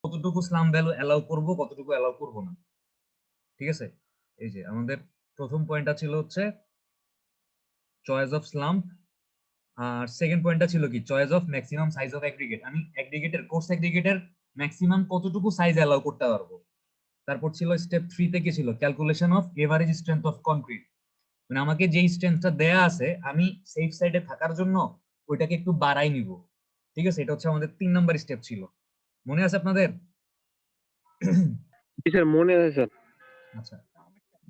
কতটুকু slam value allow করব, কতটুকু অ্যালাউ করব না। ঠিক আছে, এই যে আমাদের প্রথম পয়েন্টটা ছিল হচ্ছে চয়েস অফ স্লাম, আর সেকেন্ড পয়েন্টটা ছিল কি choice of maximum size of aggregate. আমি এগ্রিগেটের কোর্স এগ্রিগেটের ম্যাক্সিমাম কতটুকু সাইজ অ্যালাউ করতে পারবো। তারপর ছিল স্টেপ 3 থেকে ছিল calculation of average strength of concrete, মানে আমাকে যেই স্ট্রেংথটা দেয়া আছে আমি সেফ সাইডে থাকার জন্য ওইটাকে একটু বাড়াই নিব। ঠিক আছে, এটা হচ্ছে আমাদের 3 নাম্বার স্টেপ ছিল। মনে আছে আপনাদের? স্যার মনে আছে স্যার। আচ্ছা,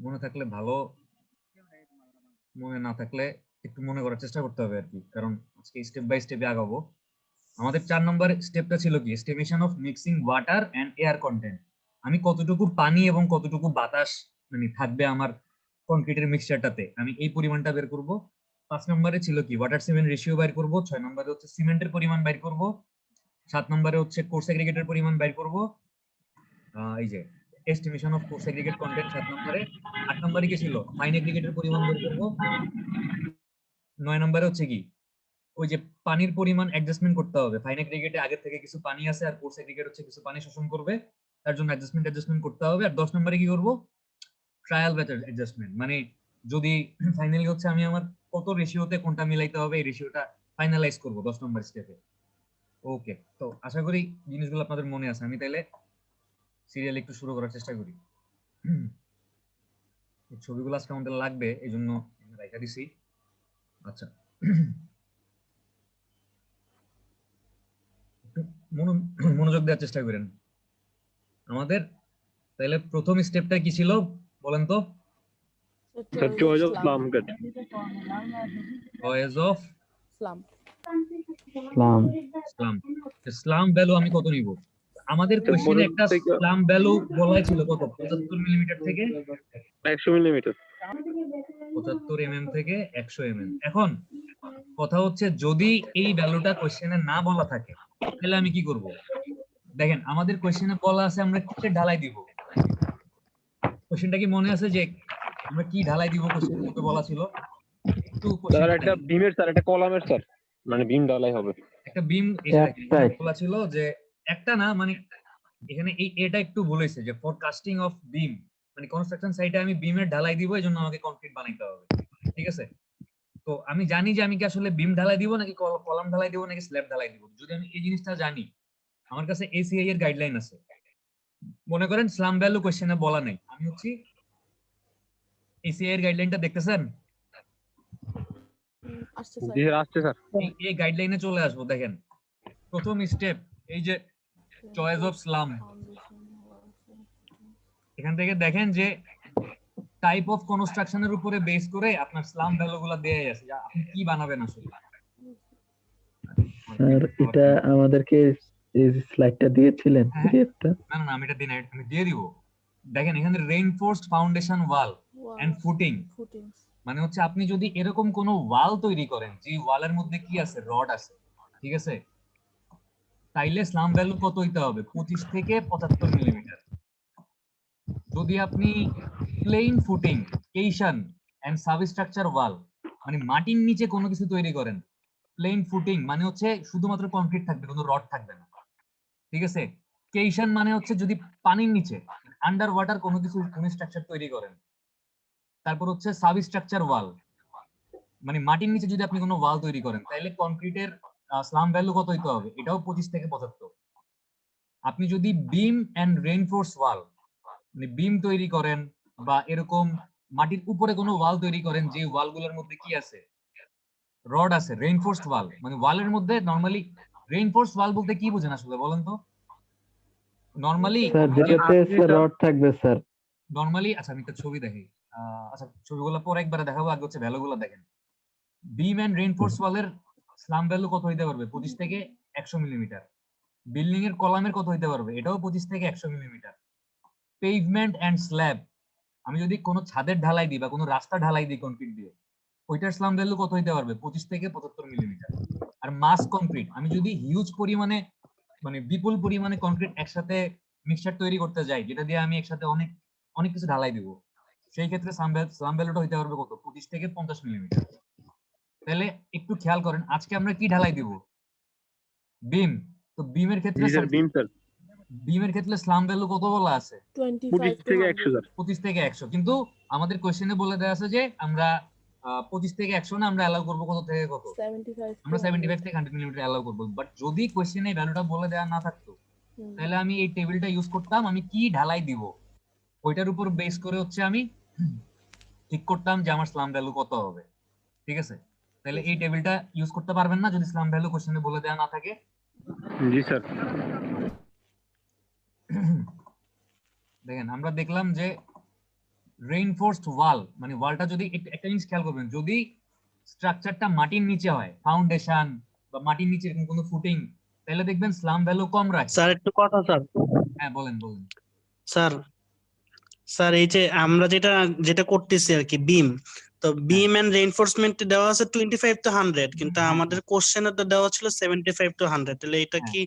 মনে থাকলে ভালো, মনে না থাকলে একটু মনে করার চেষ্টা করতে হবে আর কি, কারণ আজকে স্টেপ বাই স্টেপে আগাবো। আমাদের 4 নম্বর স্টেপটা ছিল কি estimation of mixing water and air content. আমি কতটুকু পানি এবং কতটুকু বাতাস মানে থাকবে আমার কনক্রিটের মিক্সচারটাতে, আমি এই পরিমাণটা বের করব। 5 নম্বরে ছিল কি ওয়াটার সিমেন্ট রেশিও বের করব। 6 নম্বরে হচ্ছে সিমেন্টের পরিমাণ বের করব। 7 নম্বরে হচ্ছে কোর্স এগ্রিগেটের পরিমাণ বের করব। এই যে estimation of coarse aggregate content 7 নম্বরে। 8 নম্বরে কি ছিল ফাইন এগ্রিগেটের পরিমাণ বের করব। 9 নম্বরে হচ্ছে কি ওই যে পানির পরিমাণ অ্যাডজাস্টমেন্ট করতে হবে। ফাইন এগ্রিগেটে আগে থেকে কিছু পানি আছে, আর কোর্স এগ্রিগেট হচ্ছে কিছু পানি শোষণ করবে, তার জন্য অ্যাডজাস্টমেন্ট করতে হবে। আর 10 নম্বরে কি করব, ট্রায়াল মেথড অ্যাডজাস্টমেন্ট, মানে যদি ফাইনালি হচ্ছে আমি আমার কত রেশিওতে কোনটা মিলাইতে হবে এই রেশিওটা ফাইনালাইজ করব 10 নম্বর স্টেপে। ওকে, তো আশা করি জিনিসগুলো আপনাদের মনে আছে। আমি তাইলে সিরিয়াল একটু শুরু করার চেষ্টা করি। এই ছবিগুলো আজকে আমাদের লাগবে, এই জন্য রেখে দিছি। আচ্ছা, একটু মনোযোগ দেওয়ার চেষ্টা করেন আমাদের। তাহলে প্রথম স্টেপটা কি ছিল বলেন তো? Sir choice of slump cut. Choice of slump. Slump. Slump. Slump value আমি কত নিব? আমাদের কোশ্চেনে একটা স্লাম ভ্যালু বলা ছিল কত, 75 মিলিমিটার থেকে 100 মিলিমিটার। 75 থেকে 100 এখন কথা হচ্ছে যদি এই ভ্যালুটা কোশ্চেনে না বলা থাকে তাহলে আমি কি করব? দেখেন আমাদের কোশ্চেনে বলা আছে আমরা কিসের ঢালাই দিব। কোশ্চেনটা কি মনে আছে যে আমরা কি ঢালাই দিব? কোশ্চেনের মধ্যে বলা ছিল একটু স্যার কোশ্চেনটা একটা দেখেন। বিমের স্যার একটা কলামের স্যার, মানে বিম ঢালাই হবে একটা বিম একটাই। বলা ছিল যে একটা না, মানে এখানে এই এটা একটু বলেছে যে ফর কাস্টিং অফ বিম, মানে কনস্ট্রাকশন সাইটে আমি বিমের ঢালাই দিব, এজন্য আমাকে কংক্রিট বানাইতে হবে। ঠিক আছে, তো আমি জানি যে আমি কি আসলে বিম ঢালাই দিব নাকি কলাম ঢালাই দিব নাকি স্ল্যাব ঢালাই দিব। যদি আমি এই জিনিসটা জানি, আমার কাছে এসিআই এর গাইডলাইন আছে। মনে করেন স্লাম ভ্যালু কোশ্চেনে বলা নাই, আমি হচ্ছি এসিআই এর গাইডলাইনটা দেখতেছেন? আসছে জি স্যার। স্যার আসছে স্যার। এই গাইডলাইনে চলে আসবো। দেখেন প্রথম স্টেপ এই যে চয়েস অফ স্লাম, এখান থেকে দেখেন যে টাইপ অফ কনস্ট্রাকশনের উপরে বেস করে আপনার স্লাম ভ্যালুগুলো দেয়া আছে, যে আপনি কি বানাবেন আসলে। স্যার এটা আমাদেরকে এই স্লাইডটা দিয়েছিলেন হ্যাঁ, পিডিএফটা। না না আমি এটা দিই না, আমি দিয়ে দিব। দেখেন এখানে reinforced foundation wall and footing, মানে হচ্ছে আপনি যদি এরকম কোন ওয়াল তৈরি করেন যে ওয়ালের মধ্যে কি আছে, রড আছে, ঠিক আছে, তাইলে স্লাম ভ্যালু কত হইতে হবে? 25 থেকে 75 মিলিমিটার। যদি আপনি প্লেন ফুটিং, কেশন এন্ড সাবস্ট্রাকচার ওয়াল, মানে মাটির নিচে কোনো কিছু তৈরি করেন, প্লেন ফুটিং মানে হচ্ছে শুধুমাত্র কংক্রিট থাকবে, কোনো রড থাকবে না। ঠিক আছে, কেশন মানে হচ্ছে যদি পানির নিচে আন্ডার ওয়াটার কোনো কিছু কোনো স্ট্রাকচার তৈরি করেন। তারপর হচ্ছে সাবস্ট্রাকচার ওয়াল, মানে মাটির নিচে যদি আপনি কোনো ওয়াল তৈরি করেন তাহলে কংক্রিটের স্লাম ভ্যালু কত হইতে হবে? এটাও 25 থেকে 75। আপনি যদি বিম এন্ড রেইনফোর্স ওয়াল, মানে বিম তৈরি করেন বা এরকম মাটির উপরে কোনো ওয়াল তৈরি করেন যে ওয়ালগুলোর মধ্যে কি আছে, রড আছে, রেইনফোর্সড ওয়াল, মানে ওয়ালের মধ্যে নরমালি রেইনফোর্সড ওয়াল বলতে কি বোঝেন আসলে বলেন তো? নরমালি স্যার যেটাতে রড থাকবে স্যার। নরমালি আচ্ছা আমি একটা ছবি দেখি। আচ্ছা ছবিগুলো পরে একবারে দেখাবো, আগে হচ্ছে ভ্যালুগুলো দেখেন। বিম এন্ড রেইনফোর্স ওয়ালের স্লাম ভ্যালু কত হইতে পারবে? 25 থেকে 100 মিলিমিটার। বিল্ডিং এর কলামের কত হইতে পারবে? এটাও 25 থেকে 100 মিলিমিটার। পেভমেন্ট এন্ড স্ল্যাব, আমি যদি কোনো ছাদের ঢালাই দিই বা কোনো রাস্তা ঢালাই দিই কংক্রিট দিয়ে, ওইটার স্লাম ভ্যালু কত হইতে পারবে? 25 থেকে 75 মিলিমিটার। আর মাস কংক্রিট, আমি যদি হিউজ পরিমাণে মানে বিপুল পরিমাণে কংক্রিট একসাথে মিক্সচার তৈরি করতে যাই, যেটা দিয়ে আমি একসাথে অনেক অনেক কিছু ঢালাই দিব, সেই ক্ষেত্রে স্লাম ভ্যালুটা হইতে পারবে কত? 25 থেকে 50 মিলিমিটার। তাহলে একটু খেয়াল করেন আজকে আমরা কি ঢালাই দিব? বিম। তো বিমের ক্ষেত্রে জি স্যার বিম স্যার। বিমের ক্ষেত্রে স্লাম ভ্যালু কত বলা আছে? 25 থেকে 100 স্যার। 25 থেকে 100, কিন্তু আমাদের কোশ্চেনে বলে দেওয়া আছে যে আমরা 25 থেকে 100 না, আমরা অ্যালাউ করব কত থেকে কত? 75 আমরা 75 থেকে 100 মিলিমিটার অ্যালাউ করব। বাট যদি কোশ্চেনে ভ্যালুটা বলে দেওয়া না থাকতো, তাহলে আমি এই টেবিলটা ইউজ করতাম, আমি কি ঢালাই দিব ওইটার উপর বেস করে হচ্ছে আমি ঠিক করতাম যে আমার স্লাম ভ্যালু কত হবে। ঠিক আছে, তাহলে এই টেবিলটা ইউজ করতে পারবেন না যদি স্লাম ভ্যালু কোশ্চেনে বলে দেওয়া না থাকে। জি স্যার। দেখেন আমরা দেখলাম যে রেইনফোর্সড ওয়াল, মানে ওয়ালটা যদি একটা জিনিস খেয়াল করবেন, যদি স্ট্রাকচারটা মাটির নিচে হয়, ফাউন্ডেশন বা মাটির নিচে এরকম কোনো ফুটিং, তাহলে দেখবেন স্লাম ভ্যালু কম রাখে। স্যার একটু কথা স্যার। হ্যাঁ বলেন বলেন। স্যার স্যার এই যে আমরা যেটা যেটা করতেছি আর কি, বিম, তো বিম এন্ড রেইনফোর্সমেন্ট দেওয়া আছে 25 to 100, কিন্তু আমাদের কোশ্চেনে তো দেওয়া ছিল 75 to 100। তাহলে এটা কি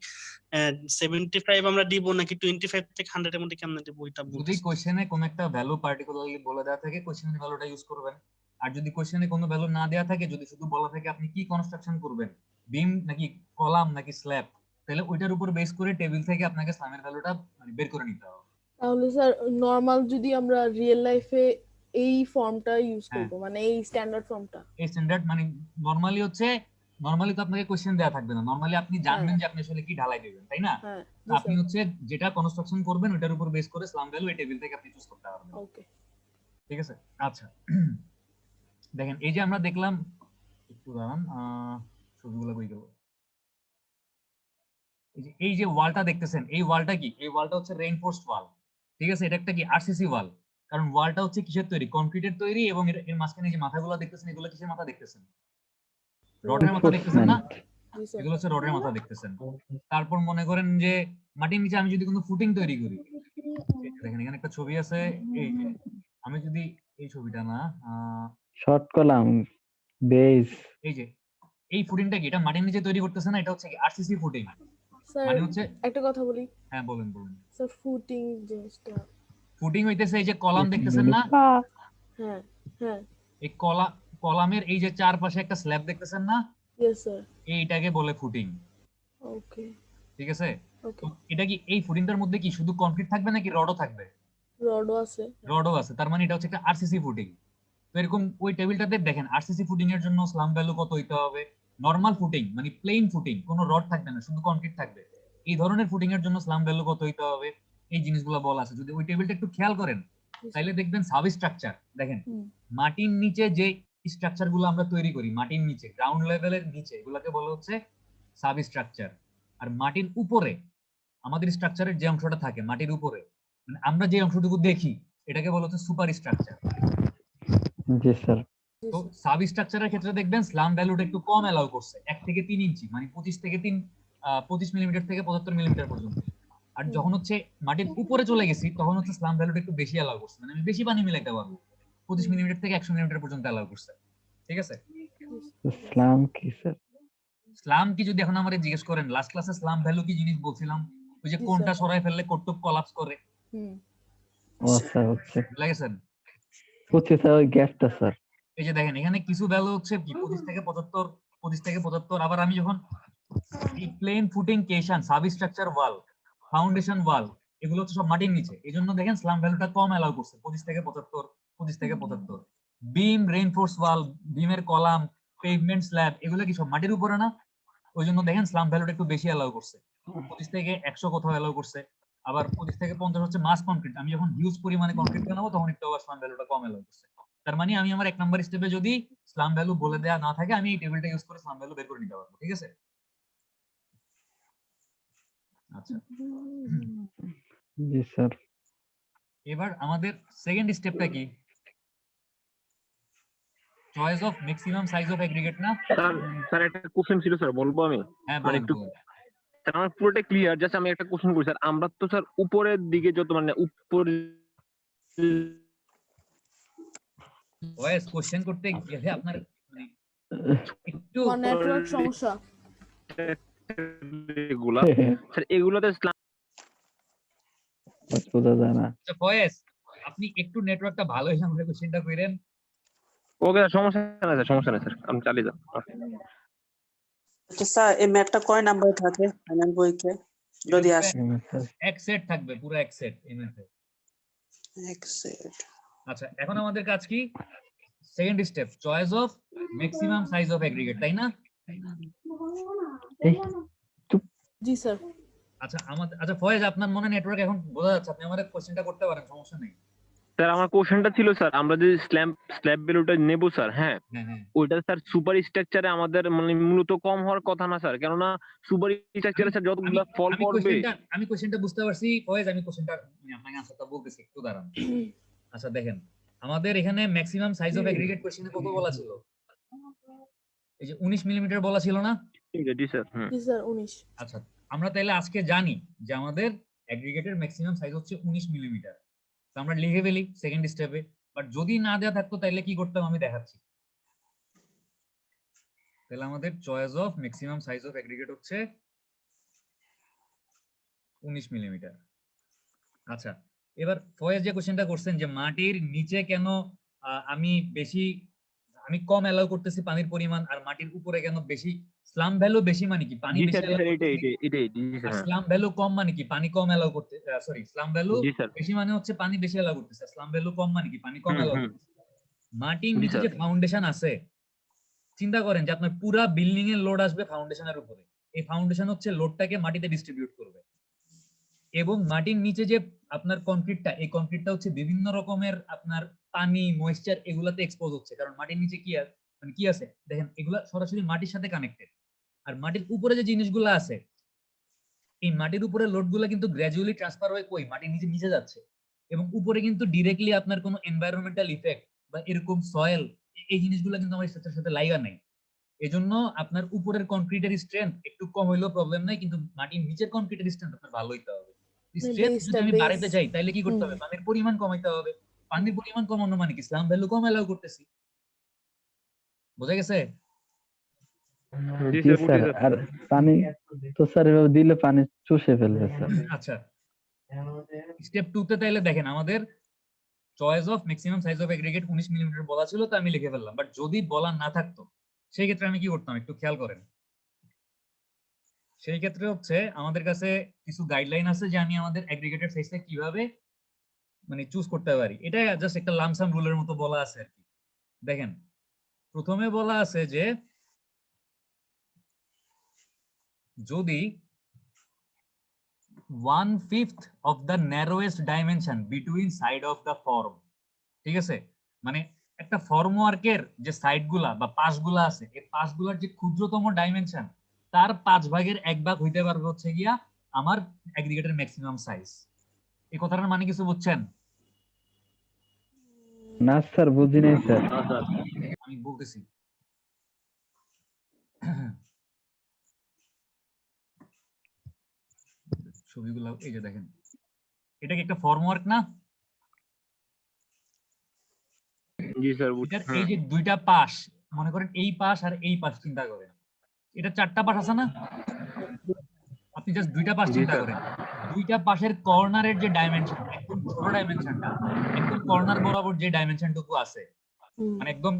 75 আমরা দিব নাকি 25 থেকে 100 এর মধ্যে কেমনে দিব এটা যদি বলতেছি। কোশ্চেনে কোনো একটা ভ্যালু পার্টিকুলারলি বলে দেওয়া থাকে, কোশ্চেনের ভ্যালুটা ইউজ করবেন। আর যদি কোশ্চেনে কোনো ভ্যালু না দেওয়া থাকে, যদি শুধু বলা থাকে আপনি কি কনস্ট্রাকশন করবেন, বিম নাকি কলাম নাকি স্ল্যাব, তাহলে ওইটার উপর বেস করে টেবিল থেকে আপনাকে স্লামের ভ্যালুটা মানে বের করে নিতে হবে। তাহলে স্যার নরমাল যদি আমরা রিয়েল লাইফে এই ফর্মটা ইউজ হ্যাঁ। করব, মানে এই স্ট্যান্ডার্ড ফর্মটা, এই স্ট্যান্ডার্ড মানে নরমালি হচ্ছে, নরমালি তো আপনাকে কোশ্চেন দেওয়া থাকবে না, নরমালি আপনি জানবেন যে আপনি আসলে কি ঢালাই দিবেন, তাই না? হ্যাঁ তো আপনি হচ্ছে যেটা কনস্ট্রাকশন করবেন ওটার উপর বেস করে স্লাম ভ্যালু এই টেবিল থেকে আপনি চুজ করতে পারবেন। ওকে ঠিক আছে, আচ্ছা দেখেন এই যে আমরা দেখলাম, একটু দাঁড়ান, ছবিগুলো কই গেল, এই যে ওয়ালটা দেখতেছেন, এই ওয়ালটা কি? এই ওয়ালটা হচ্ছে রেইনফোর্সড ওয়াল। ঠিক আছে, এটা একটা কি আরসিসি ওয়াল, কারণ ওয়ালটা হচ্ছে কিসের তৈরি? কনক্রিটের তৈরি, এবং এর মাঝখানে যে মাথাগুলো দেখতেছেন এগুলো কিসের মাথা দেখতেছেন? রডের মাথা দেখতেছেন না? জি স্যার এগুলো হচ্ছে রডের মাথা দেখতেছেন। তারপর মনে করেন যে মাটির নিচে আমি যদি কোনো ফুটিং তৈরি করি, এই যে দেখেন এখানে একটা ছবি আছে, এই যে আমি যদি এই ছবিটা না, শর্ট কলাম বেস। এই যে এই ফুটিংটা কি? এটা মাটির নিচে তৈরি করতেছে না, এটা হচ্ছে কি আরসিসি ফুটিং। স্যার মানে হচ্ছে, একটা কথা বলি। হ্যাঁ বলেন বলেন। স্যার ফুটিং জিনিসটা, ফুটিং হইতেছে এই যে কলাম দেখতেছেন না, হ্যাঁ হ্যাঁ এই কলামের এই যে চারপাশে একটা স্ল্যাব দেখতেছেন না, ইয়েস স্যার এইটাকে বলে ফুটিং। ওকে ঠিক আছে, ওকে তো এটা কি এই ফুটিংটার মধ্যে কি শুধু কনক্রিট থাকবে নাকি রডও থাকবে? রডও আছে। রডও আছে, তার মানে এটা হচ্ছে একটা আরসিসি ফুটিং। তো এরকম ওই টেবিলটাতে দেখেন আরসিসি ফুটিং এর জন্য স্লাম ভ্যালু কত হইতে হবে? নরমাল ফুটিং মানে প্লেন ফুটিং, কোনো রড থাকবে না, শুধু কনক্রিট থাকবে, এই ধরনের ফুটিং এর জন্য স্লাম ভ্যালু কত হইতে হবে? এই জিনিসগুলো বলা আছে। যদি ওই টেবিলটা একটু খেয়াল করেন তাহলে দেখবেন সাবস্ট্রাকচার, দেখেন মাটির নিচে যে স্ট্রাকচার গুলো আমরা তৈরি করি, মাটির নিচে গ্রাউন্ড লেভেলের নিচে, এগুলাকে বলা হচ্ছে সাবস্ট্রাকচার। আর মাটির উপরে আমাদের স্ট্রাকচারের যে অংশটা থাকে মাটির উপরে, মানে আমরা যে অংশটুকু দেখি, এটাকে বলা হচ্ছে সুপার স্ট্রাকচার। জি স্যার। তো সাবস্ট্রাকচারের ক্ষেত্রে দেখবেন স্লাম ভ্যালুটা একটু কম অ্যালাউ করছে, 1 থেকে 3 ইঞ্চি, মানে 25 মিলিমিটার থেকে 75 মিলিমিটার পর্যন্ত। আর যখন হচ্ছে মাটির উপরে চলে গেছি, তখন হচ্ছে স্লাম ভ্যালুটা একটু বেশি অ্যালাউ করছে, মানে আমি বেশি পানি মিলাইতে পারবো, 25 মিলিমিটার থেকে 100 মিলিমিটার পর্যন্ত অ্যালাউ করছে। ঠিক আছে, ইসলাম কি স্যার? স্লাম কি যদি এখন আমারে জিজ্ঞেস করেন লাস্ট ক্লাসে স্লাম ভ্যালু কি জিনিস বলছিলাম, ওই যে জি, কোনটা স্যার। সরাই ফেললে কটুক কলাপস করে, ও স্যার হচ্ছে লাগেছেন? হচ্ছে স্যার ওই গ্যাসটা স্যার। এই যে দেখেন এখানে কিছু ভ্যালু হচ্ছে কি 25 থেকে 75, 25 থেকে 75। আবার আমি যখন এই প্লেন ফুটিং কেশন, সাবস্ট্রাকচার ওয়াল, ফাউন্ডেশন ওয়াল, এগুলো হচ্ছে সব মাটির নিচে, এই জন্য দেখেন স্লাম ভ্যালুটা কম অ্যালাউ করছে, 25 থেকে 75, 25 থেকে 75। বিম, রেইনফোর্স ওয়াল, বিমের কলাম, পেভমেন্ট স্ল্যাব, এগুলো কি সব মাটির উপরে না, ওই জন্য দেখেন স্লাম ভ্যালুটা একটু বেশি অ্যালাউ করছে, 25 থেকে 100 কোথাও অ্যালাউ করছে। আবার 25 থেকে 50 হচ্ছে মাস কনক্রিট, আমি যখন হিউজ পরিমাণে কনক্রিট বানাবো তখন একটু আবার স্লাম ভ্যালুটা কম অ্যালাউ করছে। তার মানে আমি আমার 1 নাম্বার স্টেপে যদি স্লাম ভ্যালু বলে দেয়া না থাকে, আমি এই টেবিলটা ইউজ করে স্লাম ভ্যালু বের করে নিতে পারবো। ঠিক আছে, আচ্ছা জি স্যার। এবার আমাদের সেকেন্ড স্টেপটা কি? Choice of maximum size of aggregate না? স্যার একটা কোশ্চেন ছিল স্যার, বলবো আমি? হ্যাঁ মানে বলেন একটু বলেন। স্যার আমার পুরোটা ক্লিয়ার, জাস্ট আমি একটা কোশ্চেন করি স্যার। আমরা তো স্যার উপরের দিকে যত মানে উপরে ভয়েস কোশ্চেন করতে গেলে আপনার মানে একটু নেটওয়ার্ক সমস্যা। এগুলা স্যার এগুলাতে বোঝা যায় না। আচ্ছা ভয়েস, আপনি একটু নেটওয়ার্কটা ভালো হইলে আমাকে কোশ্চেনটা কইরেন। ওকে সমস্যা নাই স্যার, সমস্যা নাই স্যার, আমি চালিয়ে যাব। আচ্ছা স্যার এই ম্যাথটা কয় নাম্বারে থাকে ফাইনাল বইতে? যদি আসে এক সেট থাকবে, পুরো এক সেট এমএফ এ। এক সেট। আচ্ছা, এখন আমাদের কাজ কি? Second step, choice of maximum size of aggregate, তাই না? জি স্যার। আচ্ছা ফয়েজ, আপনার মনে নেটওয়ার্ক এখন বোঝা যাচ্ছে, আপনি আমাদের কোশ্চেনটা করতে পারেন, সমস্যা নেই। স্যার আমার কোশ্চেনটা ছিল স্যার, আমরা যে স্ল্যাব ভ্যালুটা নেব স্যার, হ্যাঁ ওইটা স্যার সুপার স্ট্রাকচারে আমাদের মানে মূলত কম হওয়ার কথা না স্যার, কেননা সুপার স্ট্রাকচারে স্যার যতগুলো ফল পড়বে। আমি কোশ্চেনটা বুঝতে পারছি ফয়েজ, আমি কোশ্চেনটা আপনাকে আনসারটা বলতেছি, একটু দাঁড়ান। আচ্ছা দেখেন, আমাদের এখানে ম্যাক্সিমাম সাইজ অফ এগ্রিগেট কোশ্চেনে কত বলা ছিল? এই যে 19 মিলিমিটার বলা ছিল না? জি স্যার। জি স্যার 19। আচ্ছা, আমরা তাহলে আজকে জানি যে আমাদের এগ্রিগেটের ম্যাক্সিমাম সাইজ হচ্ছে 19 মিলিমিটার। তো আমরা লিখে ফেলি সেকেন্ড স্টেপে। বাট যদি না দেওয়া থাকতো তাহলে কি করতাম আমি দেখাচ্ছি। তাহলে আমাদের choice of maximum size of aggregate হচ্ছে 19 মিলিমিটার। আচ্ছা, এবার ফয়েজ যে কোশ্চেনটা করছেন যে মাটির নিচে কেন আমি কম অ্যালাউ করতেছি পানির পরিমাণ, আর মাটির উপরে কেন বেশি? স্লাম ভ্যালু বেশি মানে কি পানি বেশি অ্যালাউ করতেছি, আর স্লাম ভ্যালু কম মানে কি পানি কম অ্যালাউ করতে, সরি স্লাম ভ্যালু বেশি মানে হচ্ছে পানি বেশি অ্যালাউ করতেছে, স্লাম ভ্যালু কম মানে কি পানি কম অ্যালাউ করতেছে। মাটির নিচে যে ফাউন্ডেশন আছে, চিন্তা করেন যে আপনার পুরা বিল্ডিং এর লোড আসবে ফাউন্ডেশনের উপরে। এই ফাউন্ডেশন হচ্ছে লোডটাকে মাটিতে ডিস্ট্রিবিউট করবে, এবং মাটির নিচে যে আপনার কংক্রিটটা, এই কংক্রিটটা হচ্ছে বিভিন্ন রকমের আপনার পানি, ময়েশ্চার এগুলাতে এক্সপোজ হচ্ছে। কারণ মাটির নিচে কি আছে দেখেন, এগুলা সরাসরি মাটির সাথে কানেক্টেড। আর মাটির উপরে যে জিনিসগুলো আছে, এই মাটির উপরে লোডগুলো কিন্তু গ্র্যাজুয়ালি ট্রান্সফার হয়ে কই মাটির নিচে নিচে যাচ্ছে, এবং উপরে কিন্তু ডিরেক্টলি আপনার কোনো এনভায়রনমেন্টাল ইফেক্ট বা এরকম সয়েল, এই জিনিসগুলো কিন্তু আমাদের সাথে সাথে লাইগা নাই। এজন্য আপনার উপরের কংক্রিটের স্ট্রেংথ একটু কম হইলেও প্রবলেম নাই, কিন্তু মাটির নিচের কংক্রিটের স্ট্রেংথ আপনার ভালো হইতে হবে। স্ট্রেংথ যদি আমি বাড়াইতে চাই তাহলে কি করতে হবে? পানির পরিমাণ কমাইতে হবে। পানির পরিমাণ কমানো মানে কি স্লাম ভ্যালু কম অ্যালাউ করতেছি। বোঝা গেছে? জি স্যার। আর পানি তো স্যার এভাবে দিলে পানি চুষে ফেলবে স্যার। আচ্ছা, স্টেপ 2 তে তাইলে দেখেন আমাদের choice of maximum size of aggregate 19 millimetre বলা ছিল, তো আমি লিখে ফেললাম। বাট যদি বলা না থাকতো সেই ক্ষেত্রে আমি কি করতাম একটু খেয়াল করেন। সেই ক্ষেত্রে হচ্ছে আমাদের কাছে কিছু গাইডলাইন আছে যে আমি আমাদের এগ্রিগেটেড সাইজটা কিভাবে মানে চুজ করতে পারি। এটা জাস্ট একটা লামসাম রুলের মতো বলা আছে আর কি। দেখেন, প্রথমে বলা আছে যে যদি 1/5 of the narrowest dimension between side of the form, ঠিক আছে, মানে একটা ফর্মওয়ার্কের যে সাইডগুলা বা পাশগুলা আছে, এই পাশগুলার যে ক্ষুদ্রতম ডাইমেনশন তার 1/5 হইতে পারবে হচ্ছে গিয়া আমার এগ্রিগেটের ম্যাক্সিমাম সাইজ। এই কথাটার মানে কিছু বুঝছেন? না স্যার, বুঝি নাই স্যার। আমি বলতেছি, ছবিগুলো এই যে দেখেন, এটা কি একটা ফর্মওয়ার্ক না? জি স্যার। এই যে দুইটা পাশ, মনে করেন এই পাশ আর এই পাশ চিন্তা করেন, এটা 4টা পাশ আছে না? আপনি জাস্ট দুইটা পাশ চিন্তা করেন, দুইটা পাশের কর্নারের যে ডাইমেনশন, একদম ছোট ডাইমেনশনটা, একদম কর্নার বরাবর যে ডাইমেনশনটুকু আছে, মানে একদম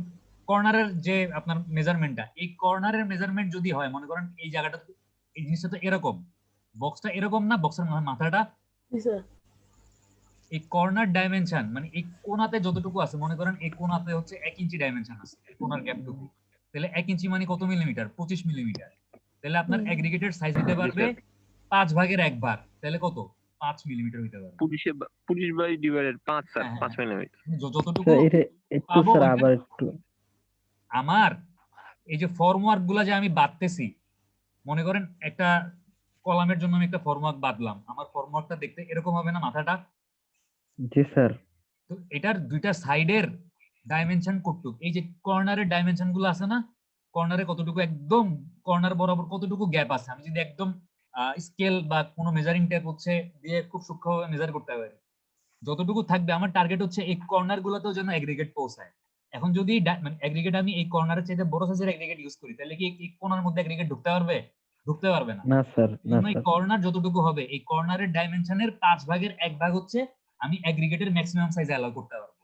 কর্নারের যে আপনার মেজারমেন্টটা, এই কর্নারের মেজারমেন্ট যদি হয়, মনে করেন এই জায়গাটা, এই জিনিসটা তো এরকম, বক্সটা এরকম না, বক্সের মাথাটা, এই কর্নার ডাইমেনশন মানে এই কোণাতে যতটুকু আছে, মনে করেন এই কোণাতে হচ্ছে 1 ইঞ্চি ডাইমেনশন আছে, কোণার গ্যাপটুকু, তাহলে 1 ইঞ্চি মানে কত মিলিমিটার? 25 মিলিমিটার। তাহলে আপনার এগ্রিগেটেড সাইজ হতে পারবে 5/1 তাহলে কত? 5 মিলিমিটার হইতে পারবে। 25/5 স্যার, 5 মিলিমিটার যতটুকু একটু স্যার আবার একটু, আমার এই যে ফর্মওয়ার্ক গুলা যে আমি বাঁধতেছি, মনে করেন একটা কলামের জন্য আমি একটা ফর্মওয়ার্ক বাঁধলাম, আমার ফর্মওয়ার্কটা দেখতে এরকম হবে না মাথাটা? জি স্যার। তো এটার দুইটা সাইডের ডাইমেনশন কতটুকু, এই যে কর্নারের ডাইমেনশন গুলো আছে না, কর্নারে কতটুকু, একদম কর্নার বরাবর কতটুকু গ্যাপ আছে, আমি যদি একদম স্কেল বা কোনো মেজারিং টেপ হচ্ছে দিয়ে খুব সূক্ষ্মভাবে মেজার করতে পারি, যতটুকু থাকবে আমার টার্গেট হচ্ছে এই কর্নার গুলোতেও যেন এগ্রিগেট পৌঁছায়। এখন যদি মানে এগ্রিগেট আমি এই কর্নারের চাইতে বড় সাইজের এগ্রিগেট ইউজ করি, তাহলে কি এই কোণার মধ্যে এগ্রিগেট ঢুকতে পারবে? ঢুকতে পারবে না। না স্যার, না এই স্যার। কর্নার যতটুকু হবে, এই কর্নারের ডাইমেনশনের 5/1 হচ্ছে আমি এগ্রিগেটের ম্যাক্সিমাম সাইজ অ্যালাউ করতে পারবো।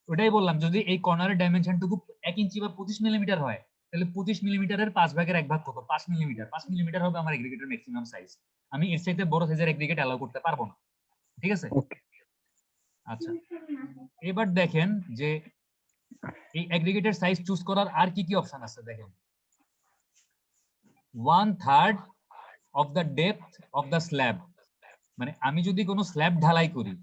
ওটাই বললাম, যদি এই কর্নারের ডাইমেনশনটুকু 1 ইঞ্চি বা 25 মিলিমিটার হয়, তাহলে 25 মিলিমিটারের 5 ভাগের 1 ভাগ কত? 5 মিলিমিটার। 5 মিলিমিটার হবে আমার এগ্রিগেটের ম্যাক্সিমাম সাইজ। আমি এর চাইতে বড় সাইজের এগ্রিগেট অ্যালাউ করতে পারবো না, ঠিক আছে? ওকে। আচ্ছা, এবার দেখেন যে এই এগ্রিগেটের সাইজ চুজ করার আর কি কি অপশন আছে দেখেন। 1/3 of the depth of the slab, মানে আমি যদি কোনো স্ল্যাব ঢালাই করি,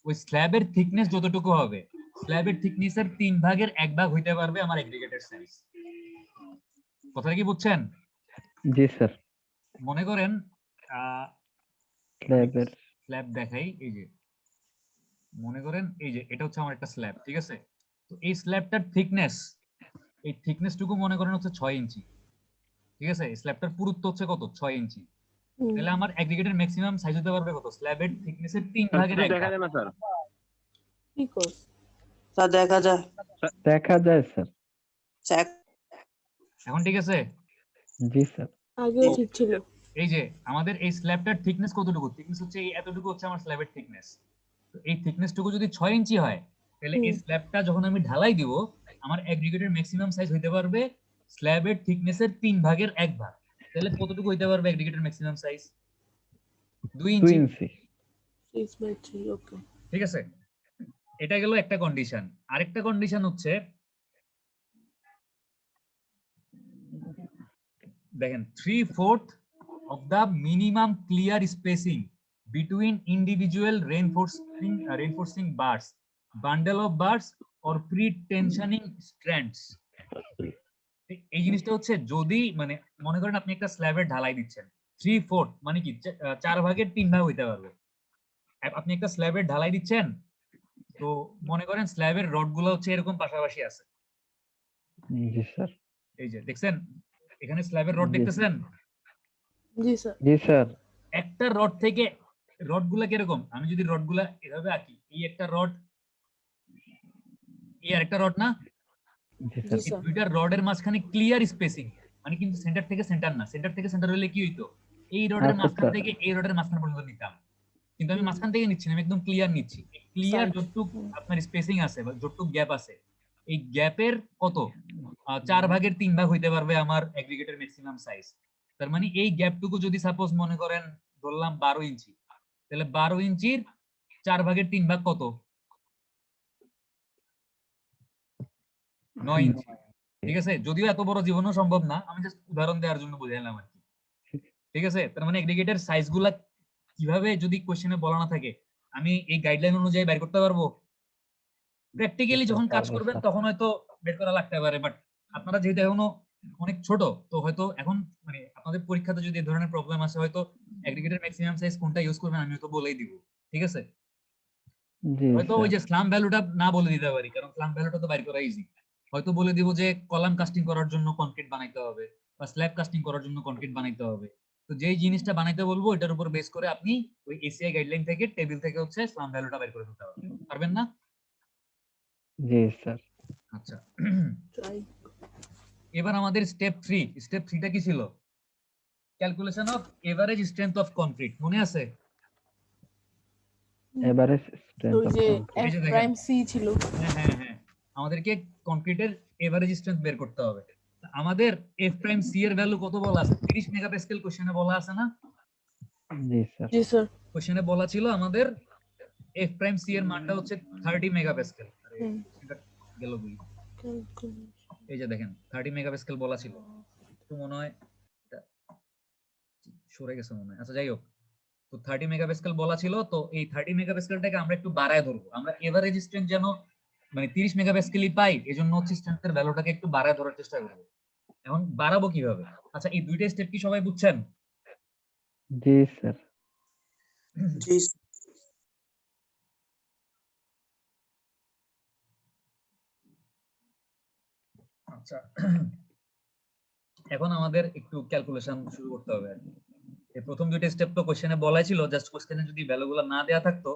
ওই স্ল্যাবের থিকনেস যতটুকু হবে, স্ল্যাবের থিকনেসের 3 ভাগের 1 ভাগ হইতে পারবে আমার এগ্রিগেটের সাইজ। কথাটা কি বুঝছেন? জি স্যার। মনে করেন স্ল্যাবের স্ল্যাব দেখাই, এই যে মনে করেন এই যে এটা হচ্ছে আমার একটা স্ল্যাব, ঠিক আছে? তো এই স্ল্যাবটার থিকনেস, এই থিকনেসটুকু মনে করেন হচ্ছে 6 ইঞ্চি, ঠিক আছে? স্ল্যাবটার পুরুত্ব হচ্ছে কত? 6 ইঞ্চি। তাহলে আমার এগ্রিগেটের ম্যাক্সিমাম সাইজ হতে পারবে কত? স্ল্যাবের থিকনেসের 3 ভাগের 1 দেখা ভাগ। যায় না স্যার? কি করছ? স্যার দেখা যায়। দেখা যায় স্যার। চেক। এখন ঠিক আছে? জি স্যার। আগেও ঠিক ছিল। এই যে আমাদের এই স্ল্যাবটার থিকনেস কতটুকু? থিকনেস হচ্ছে এই এতটুকু হচ্ছে আমার স্ল্যাবের থিকনেস। তো এই থিকনেসটুকু যদি 6 ইঞ্চি হয়, তাহলে এই স্ল্যাবটা যখন আমি ঢালাই দিব, আমার এগ্রিগেটের ম্যাক্সিমাম সাইজ হইতে পারবে স্ল্যাবের থিকনেসের 3 ভাগের 1 ভাগ। তাহলে কতটুকু হইতে পারবে এগ্রিগেটের ম্যাক্সিমাম সাইজ? 2 2 ইঞ্চি। ইঞ্চি। 6/3 ওকে। ঠিক আছে, এটা গেল একটা কন্ডিশন। আরেকটা কন্ডিশন হচ্ছে দেখেন 3/4 of the minimum clear spacing between individual reinforcing bars, bundle of bars or pre-tensioning strands। এই জিনিসটা হচ্ছে যদি মানে মনে করেন আপনি একটা স্ল্যাবের ঢালাই দিচ্ছেন, 3/4 মানে কি 4 ভাগের 3 ভাগ হইতে পারবে। আপনি একটা স্ল্যাবের ঢালাই দিচ্ছেন, তো মনে করেন স্ল্যাবের রড গুলো হচ্ছে এরকম পাশাপাশি আছে। জি স্যার। এই যে দেখছেন এখানে স্ল্যাবের রড জি। দেখতেছেন? জি স্যার। জি স্যার। একটা রড থেকে রড গুলা কিরকম, আমি যদি রড গুলা এভাবে আঁকি, এই একটা রড, এই আরেকটা রড না, জি জি স্যার। এই স্যার। দুইটা রডের মাঝখানে ক্লিয়ার স্পেসিং, মানে কিন্তু সেন্টার থেকে সেন্টার না। সেন্টার থেকে সেন্টার হলে কি হইতো? এই রডের আচ্ছা মাঝখান স্যার। থেকে এই রডের মাঝখান পর্যন্ত নিতাম, কিন্তু আমি মাঝখান থেকে নিচ্ছি না, আমি একদম ক্লিয়ার নিচ্ছি। Clear Side. যতটুকু আপনার স্পেসিং আছে বা যতটুকু গ্যাপ আছে, এই গ্যাপের কত 4 ভাগের 3 ভাগ হইতে পারবে আমার এগ্রিগেটের ম্যাক্সিমাম সাইজ। তার মানে এই গ্যাপটুকু যদি সাপোজ মনে করেন ধরলাম 12 ইঞ্চি, তাহলে 12 ইঞ্চির 4 ভাগের 3 ভাগ কত? 9 ইঞ্চি। ঠিক আছে, যদিও এত বড় জীবনও সম্ভব না, আমি জাস্ট উদাহরণ দেওয়ার জন্য বুঝাইলাম আর কি। ঠিক আছে, তার মানে এগ্রিগেটের সাইজগুলা কিভাবে যদি কোশ্চেনে বলা না থাকে আমি এই গাইডলাইন অনুযায়ী বের করতে পারবো। প্র্যাকটিক্যালি যখন কাজ করবেন তখন হয়তো বের করা লাগতে পারে, বাট আপনারা যেহেতু এখনো অনেক ছোট, তো হয়তো এখন মানে আপনাদের পরীক্ষাতে যদি এই ধরনের প্রবলেম আসে, হয়তো এগ্রিগেটের ম্যাক্সিমাম সাইজ কোনটা ইউজ করবেন আমি তো বলেই দিব। ঠিক আছে, হয়তো ওই যে স্লাম ভ্যালুটা না বলে দিতে পারি, কারণ স্লাম ভ্যালুটা তো বাইর করা ইজি। হয়তো বলে দিব যে কলাম কাস্টিং করার জন্য কনক্রিট বানাইতে হবে বা স্ল্যাব কাস্টিং করার জন্য কনক্রিট বানাইতে হবে। তো যেই জিনিসটা বানাইতে বলবো এটার উপর বেস করে আপনি ওই এসিআই গাইডলাইন থেকে টেবিল থেকে হচ্ছে স্লাম ভ্যালুটা বের করে ফেলতে পারবেন না? জি স্যার। আচ্ছা, Try. এবার আমাদের স্টেপ 3। স্টেপ 3টা কি ছিল? Calculation of average strength of concrete, মনে আছে? এভারেজ স্ট্রেংথ ওই অফ যে কনক্রিট। এই F যে দেখেন, প্রাইম সি ছিল। হ্যাঁ হ্যাঁ হ্যাঁ, আমাদেরকে কনক্রিটের এভারেজ স্ট্রেংথ বের করতে হবে। আমাদের এফ প্রাইম সি এর ভ্যালু কত বলা আছে? 30 মেগাপাস্কেল কোশ্চেনে বলা আছে না? জি স্যার। জি স্যার। কোশ্চেনে বলা ছিল আমাদের এফ প্রাইম সি এর মানটা হচ্ছে 30 মেগাপাস্কেল। এটা গেল বলি, এই যে দেখেন 30 মেগাপাস্কেল বলা ছিল, তো মনে হয় এটা সরে গেছে মনে হয়। আচ্ছা যাই হোক, তো 30 মেগাপাস্কেল বলা ছিল, তো এই 30 মেগাপাস্কেলটাকে আমরা একটু বাড়ায় ধরবো। আমরা এভারেজ স্ট্রেংথ যেন মানে 30 মেগাপাস্কেলই পাই, এজন্য হচ্ছে স্ট্রেংথের ভ্যালুটাকে একটু বাড়ায় ধরার চেষ্টা করব। এখন বাড়াবো কিভাবে? আচ্ছা, এই দুইটা স্টেপ কি সবাই বুঝছেন? জি স্যার। জি আচ্ছা, এখন আমাদের একটু ক্যালকুলেশন শুরু করতে হবে আর কি। এই প্রথম দুইটা স্টেপ তো কোশ্চেনে বলাই ছিল, জাস্ট কোশ্চেনে যদি ভ্যালুগুলো না দেয়া থাকতো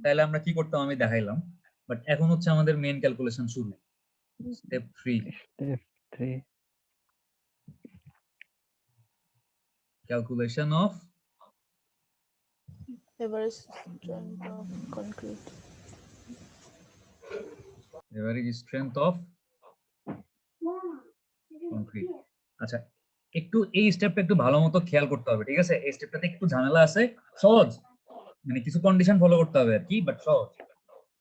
তাহলে আমরা কি করতাম আমি দেখাইলাম। বাট এখন হচ্ছে আমাদের মেইন ক্যালকুলেশন শুরু। Step 3, step 3 calculation of average strength of concrete. Average strength of concrete. আচ্ছা, একটু এই স্টেপটা একটু ভালো মতো খেয়াল করতে হবে, ঠিক আছে? এই স্টেপটাতে একটু ঝামেলা আছে, সহজ, মানে কিছু কন্ডিশন ফলো করতে হবে আর কি, বাট সহজ।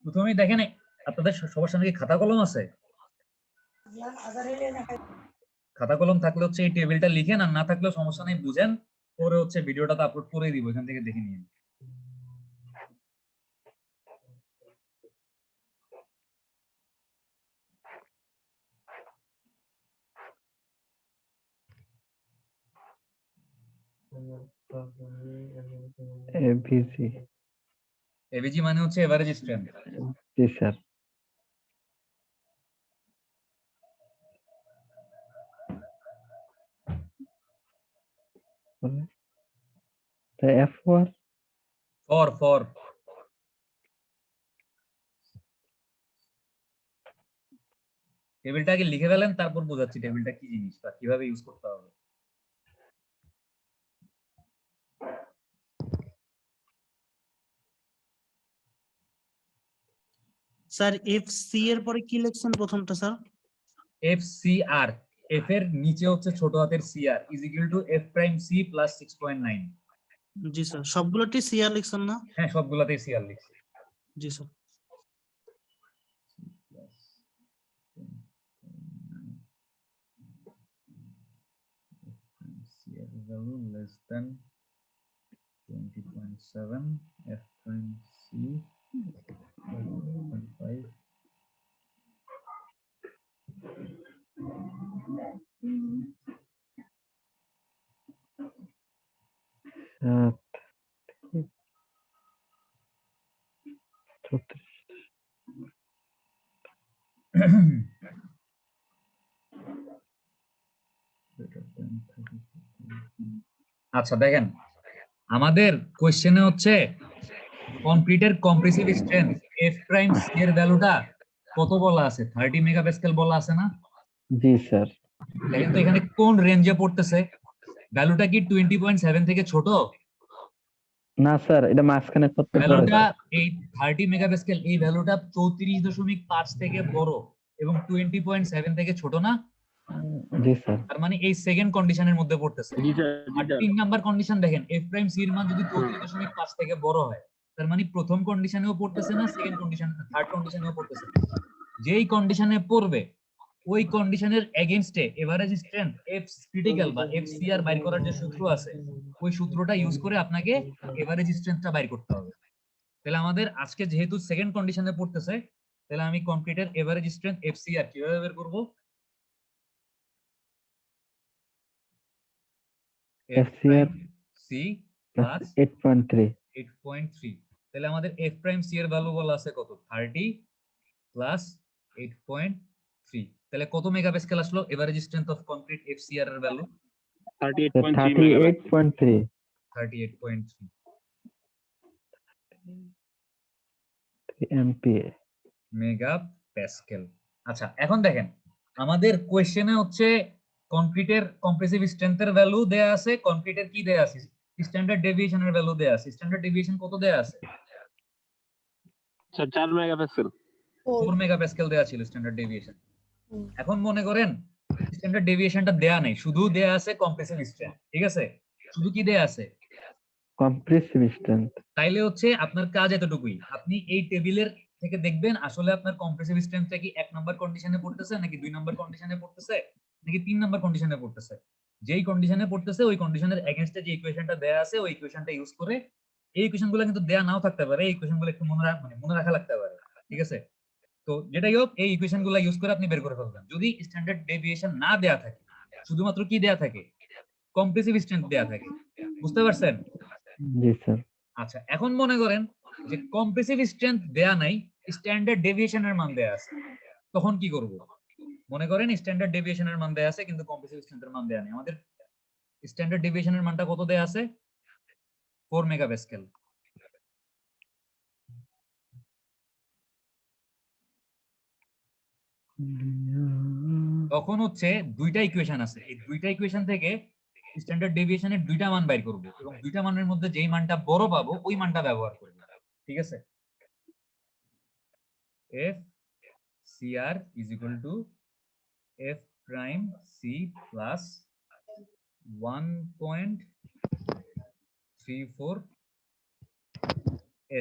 প্রথমেই দেখেন, আপনাদের সবার সামনে কি খাতা কলম আছে? খাতা কলম থাকলে হচ্ছে এই টেবিলটা লিখেন, আর না থাকলেও সমস্যা নেই, বুঝেন, পরে হচ্ছে ভিডিওটাতে আপলোড করে দিব, এখান থেকে দেখে নিন। এবিসি। এভিজি মানে হচ্ছে average strength. G sir. F4 for টেবিলটা আগে লিখে ফেলেন, তারপর বোঝাচ্ছি টেবিলটা কি জিনিস বা কিভাবে ইউজ করতে হবে। স্যার এফ সি এর পরে কি লিখছেন প্রথমটা স্যার? FCR, এফ এর নিচে হচ্ছে ছোট হাতের CR is equal two F prime C plus 6.9। G sir, সবগুলোতে সি আর লিখছেন না? হ্যাঁ, সবগুলাতেই CR লিখছি। জি sir. CR value less than 20.7, F prime C 0.5. আচ্ছা দেখেন, আমাদের কোশ্চেনে হচ্ছে কংক্রিটের compressive strength F prime C এর ভ্যালুটা কত বলা আছে? 30 মেগাপ্যাসকেল বলা আছে না? জি স্যার। দেখেন তো এখানে কোন রেঞ্জে পড়তেছে, ভ্যালুটা কি 20.7 থেকে ছোট? না স্যার, এটা মাঝখানে করতে পারে ভ্যালুটা স্যার। এই 30 মেগাপ্যাসকেল এই ভ্যালুটা 34.5 থেকে বড় এবং 20.7 থেকে ছোট না? জি স্যার। তার মানে এই সেকেন্ড কন্ডিশনের মধ্যে পড়তেছে। জি স্যার, আর 3 নাম্বার কন্ডিশন দেখেন, F প্রাইম C এর মান যদি 34.5 থেকে বড় হয়, তার মানে প্রথম কন্ডিশনেও পড়তেছে না, সেকেন্ড কন্ডিশন, থার্ড কন্ডিশনেও পড়তেছে না। যেই কন্ডিশনে পড়বে ওই কন্ডিশনের এগেইনস্টে এভারেজ স্ট্রেংথ F ক্রিটিক্যাল বা FCR বাইর করার যে সূত্র আছে, ওই সূত্রটা ইউজ করে আপনাকে এভারেজ স্ট্রেংথটা বাইর করতে হবে। তাহলে আমাদের আজকে যেহেতু সেকেন্ড কন্ডিশনে পড়তেছে, তাহলে আমি কংক্রিটের এভারেজ স্ট্রেংথ FCR কিভাবে বের করব? FCR C plus 8.3। তাহলে আমাদের F প্রাইম C এর ভ্যালু বলা আছে কত? 30 প্লাস 8.3। তাহলে কত মেগাপ্যাসকেল আসলো average strength of concrete FCR এর ভ্যালু? 38.3 38.3 MPa megapascal. আচ্ছা এখন দেখেন, আমাদের কোশ্চেনে হচ্ছে কংক্রিটের কম্প্রেসিভ স্ট্রেংথের ভ্যালু দেয়া আছে, কংক্রিটের কি দেয়া আছে? স্ট্যান্ডার্ড ডেভিয়েশনের ভ্যালু দেয়া আছে। স্ট্যান্ডার্ড ডেভিয়েশন কত দেয়া আছে? Sir 4 megapascal. 4 মেগাপ্যাসকেল দেয়া ছিল স্ট্যান্ডার্ড ডেভিয়েশন। এখন মনে করেন স্ট্যান্ডার্ড ডেভিয়েশনটা দেয়া নাই, শুধু দেয়া আছে কম্প্রেসিভ স্ট্রেংথ, ঠিক আছে? শুধু কি দেয়া আছে? Compressive strength. তাইলে হচ্ছে আপনার কাজ এতটুকুই, আপনি এই টেবিলের থেকে দেখবেন আসলে আপনার কম্প্রেসিভ স্ট্রেংথটা কি 1 নাম্বার কন্ডিশনে পড়তেছে নাকি 2 নাম্বার কন্ডিশনে পড়তেছে নাকি 3 নাম্বার কন্ডিশনে পড়তেছে। যেই কন্ডিশনে পড়তেছে ওই কন্ডিশনের এগেইনস্টে যে ইকুয়েশনটা দেয়া আছে ওই ইকুয়েশনটা ইউজ করে, এই ইকুয়েশনগুলো কিন্তু দেয়া নাও থাকতে পারে, এই ইকুয়েশনগুলো একটু মনে রাখা লাগতে পারে, ঠিক আছে? তো যেটাই হোক এই ইকুয়েশনগুলো ইউজ করে আপনি বের করে ফেলবেন। যদি স্ট্যান্ডার্ড ডেভিয়েশন না দেয়া থাকে, শুধুমাত্র কি দেয়া থাকে? কম্প্রেসিভ স্ট্রেংথ দেয়া থাকে। বুঝতে পারছেন? জি স্যার। আচ্ছা এখন মনে করেন যে কম্প্রেসিভ স্ট্রেংথ দেয়া নাই, স্ট্যান্ডার্ড ডেভিয়েশনের মান দেয়া আছে, তখন কি করব? মনে করেন স্ট্যান্ডার্ড ডেভিয়েশনের মান দেয়া আছে কিন্তু কম্প্রেসিভ স্ট্রেংথের মান দেয়া নেই। আমাদের স্ট্যান্ডার্ড ডেভিয়েশনের মানটা কত দেয়া আছে? 4 মেগাপ্যাসকেল। তখন হচ্ছে দুইটা ইকুয়েশন আছে, এই দুইটা ইকুয়েশন থেকে স্ট্যান্ডার্ড ডেভিয়েশনের দুইটা মান বাইর করব এবং দুইটা মানের মধ্যে যেই মানটা বড় পাবো ওই মানটা ব্যবহার করব, ঠিক আছে? F CR is equal to F prime c plus 1.34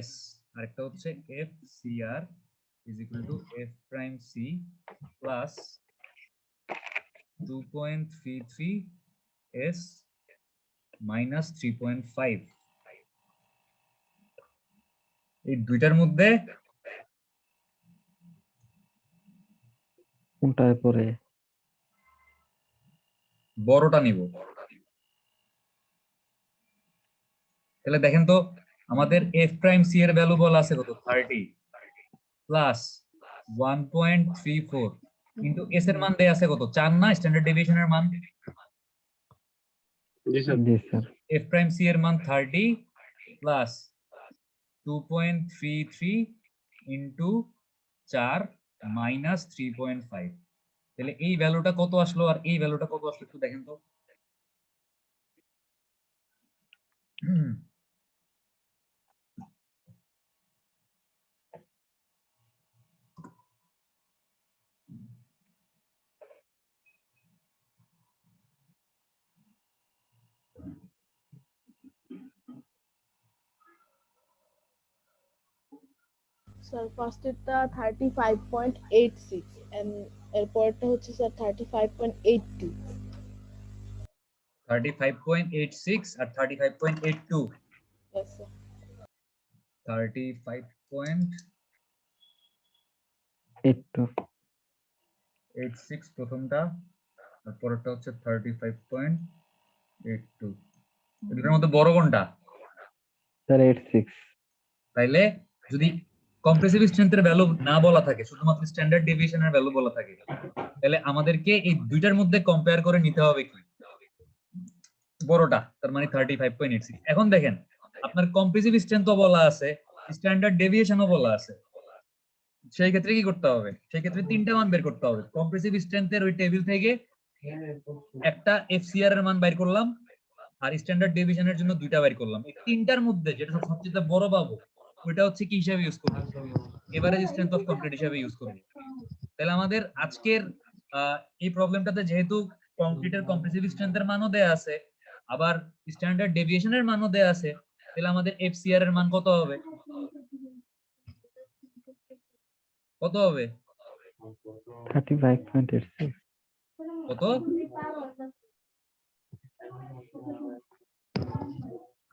s আরেকটা হচ্ছে fcr is equal to f prime c plus 2.33 s minus 3.5 এই দুইটার মধ্যে কোনটায় পড়ে বড়টা নিব। তাহলে দেখেন তো আমাদের f prime c এর ভ্যালু বলা আছে কত 30 প্লাস 1.34 কিন্তু s এর মান দেয়া আছে কত 4 না স্ট্যান্ডার্ড ডেভিয়েশনের মান। জি স্যার। জি স্যার f prime c এর মান 30 প্লাস 2.33 ইনটু 4 মাইনাস 3.5 তাহলে এই ভ্যালুটা কত আসলো আর এই ভ্যালুটা কত আসলো একটু দেখেন তো। স্যার ফার্স্টেরটা 35.86 এন্ড এরপরটা হচ্ছে স্যার 35.82। 35.86 আর 35.82 यस স্যার 35.86 প্রথমটা আর পরেরটা হচ্ছে 35.82 এটার মধ্যে বড় কোনটা স্যার 86 তাইলে যদি কম্প্রেসিভ স্ট্রেংথের ভ্যালু না বলা থাকে শুধুমাত্র স্ট্যান্ডার্ড ডেভিয়েশনের ভ্যালু বলা থাকে তাহলে আমাদেরকে এই দুইটার মধ্যে কম্পেয়ার করে নিতে হবে কি বড়টা তার মানে 35.86। এখন দেখেন আপনার কম্প্রেসিভ স্ট্রেংথও বলা আছে স্ট্যান্ডার্ড ডেভিয়েশনও বলা আছে সেই ক্ষেত্রে কি করতে হবে সেই ক্ষেত্রে তিনটা মান বের করতে হবে কম্প্রেসিভ স্ট্রেংথের ওই টেবিল থেকে একটা এফসিআর এর মান বের করলাম আর স্ট্যান্ডার্ড ডেভিয়েশনের জন্য দুইটা বের করলাম এই তিনটার মধ্যে যেটা সবচেয়ে বড় পাবো ওইটা হচ্ছে কি হিসাবে ইউজ করব এভারেজ স্ট্রেংথ অফ কংক্রিট হিসাবে ইউজ করব। তাহলে আমাদের আজকের এই প্রবলেমটাতে যেহেতু কংক্রিটের কম্প্রেসিভ স্ট্রেংথের মানও দেয়া আছে আবার স্ট্যান্ডার্ড ডেভিয়েশনের মানও দেয়া আছে তাহলে আমাদের এফসিআর এর মান কত হবে কত হবে 35.86 কত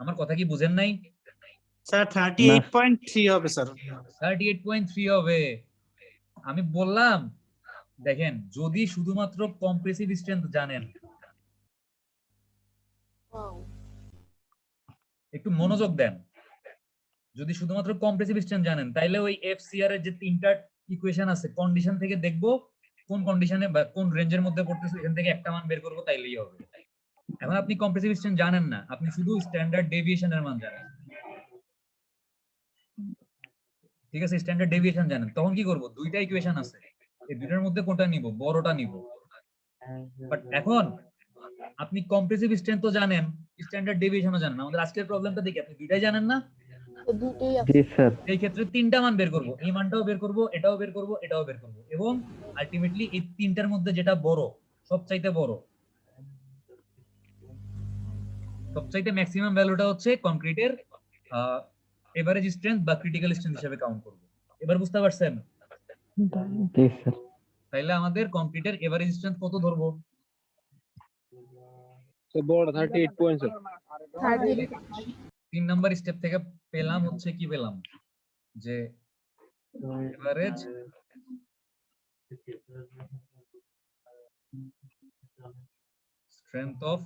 আমার কথা কি বুঝেন নাই স্যার 38.3 হবে স্যার 38.3 হবে আমি বললাম দেখেন যদি শুধুমাত্র কম্প্রেসিভ স্ট্রেংথ জানেন একটু মনোযোগ দেন যদি শুধুমাত্র কম্প্রেসিভ স্ট্রেংথ জানেন তাইলে ওই এফসিআর এর যে তিনটা ইকুয়েশন আছে কন্ডিশন থেকে দেখবো কোন কন্ডিশনে বা কোন রেঞ্জের মধ্যে পড়তেছে এখান থেকে একটা মান বের করবো তাইলেই হবে। এখন আপনি কম্প্রেসিভ স্ট্রেংথ জানেন না আপনি শুধু স্ট্যান্ডার্ড ডেভিয়েশনের মান জানেন ঠিক আছে স্ট্যান্ডার্ড ডেভিয়েশন জানেন তখন কি করব দুইটা ইকুয়েশন আছে এই দুইটার মধ্যে কোনটা নিব বড়টা নিব বাট এখন আপনি কম্প্রেসিভ স্ট্রেংথ তো জানেন স্ট্যান্ডার্ড ডেভিয়েশনও জানেন আমাদের আজকের প্রবলেমটা দেখি আপনি দুইটাই জানেন না দুটোই জি আছে স্যার এই ক্ষেত্রে তিনটা মান বের করব এই মানটাও বের করব এটাও বের করব এটাও বের করব এবং আলটিমেটলি এই তিনটার মধ্যে যেটা বড় সবচাইতে বড় সবচাইতে ম্যাক্সিমাম ভ্যালুটা হচ্ছে কংক্রিটের এভারেজ স্ট্রেংথ বা ক্রিটিক্যাল স্ট্রেংথ হিসেবে কাউন্ট করব। এবার বুঝতে পারছেন জি স্যার তাইলে আমাদের কংক্রিটের এভারেজ স্ট্রেংথ কত ধরবো তো বড় 38 পয়েন্ট স্যার 30 তিন নাম্বার স্টেপ থেকে পেলাম হচ্ছে কি পেলাম যে average strength of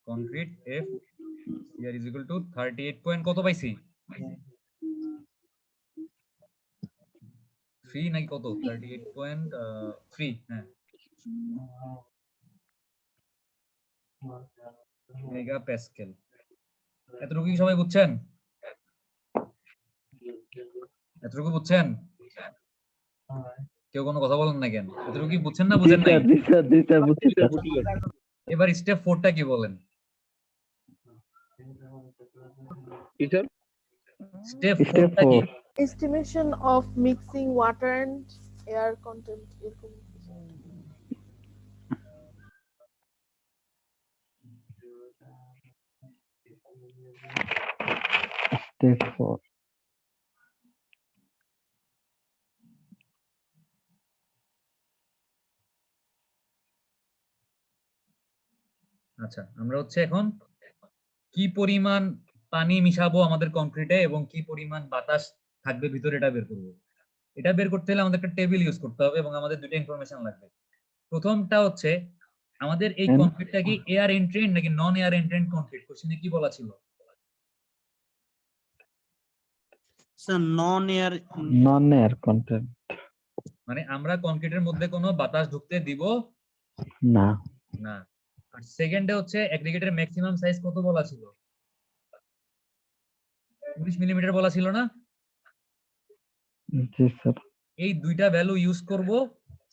concrete F year is equal two 38 point কত পাইছি 3 নাকি কত 38.3 হ্যাঁ মেগা প্যাসকেল এতটুকু কি সবাই বুঝছেন এতটুকু বুঝছেন কেউ কোনো কথা বলেন না কেন এতটুকু কি বুঝছেন না বুঝেন নাই জি স্যার জি স্যার বুঝছি স্যার এবার স্টেপ 4টা কি বলেন টিচার স্টেপ স্টেপ 4টা কি 4 estimation of mixing water and air content এরকম কিছু। স্টেপ 4 আচ্ছা, আমরা হচ্ছে এখন কি পরিমাণ পানি মিশাবো আমাদের কংক্রিটে এবং কি পরিমাণ বাতাস থাকবে ভিতরে এটা বের করবো। এটা বের করতে হলে আমাদের একটা টেবিল ইউজ করতে হবে এবং আমাদের দুটো ইনফরমেশন লাগবে। প্রথমটা হচ্ছে আমাদের এই কংক্রিটটা কি এয়ার এন্ট্রেন্ড নাকি নন এয়ার এন্ট্রেন্ড কংক্রিট, কোশ্চেনে কি বলা ছিল? স্যার নন এয়ার কন্টেন্ট, মানে আমরা কংক্রিটের মধ্যে কোনো বাতাস ঢুকতে দিব না। না। আর সেকেন্ডে হচ্ছে অ্যাগ্রিগেটের ম্যাক্সিমাম সাইজ কত বলা ছিল? 19 মিলিমিটার বলা ছিল না? জি স্যার। এই দুইটা ভ্যালু ইউজ করব,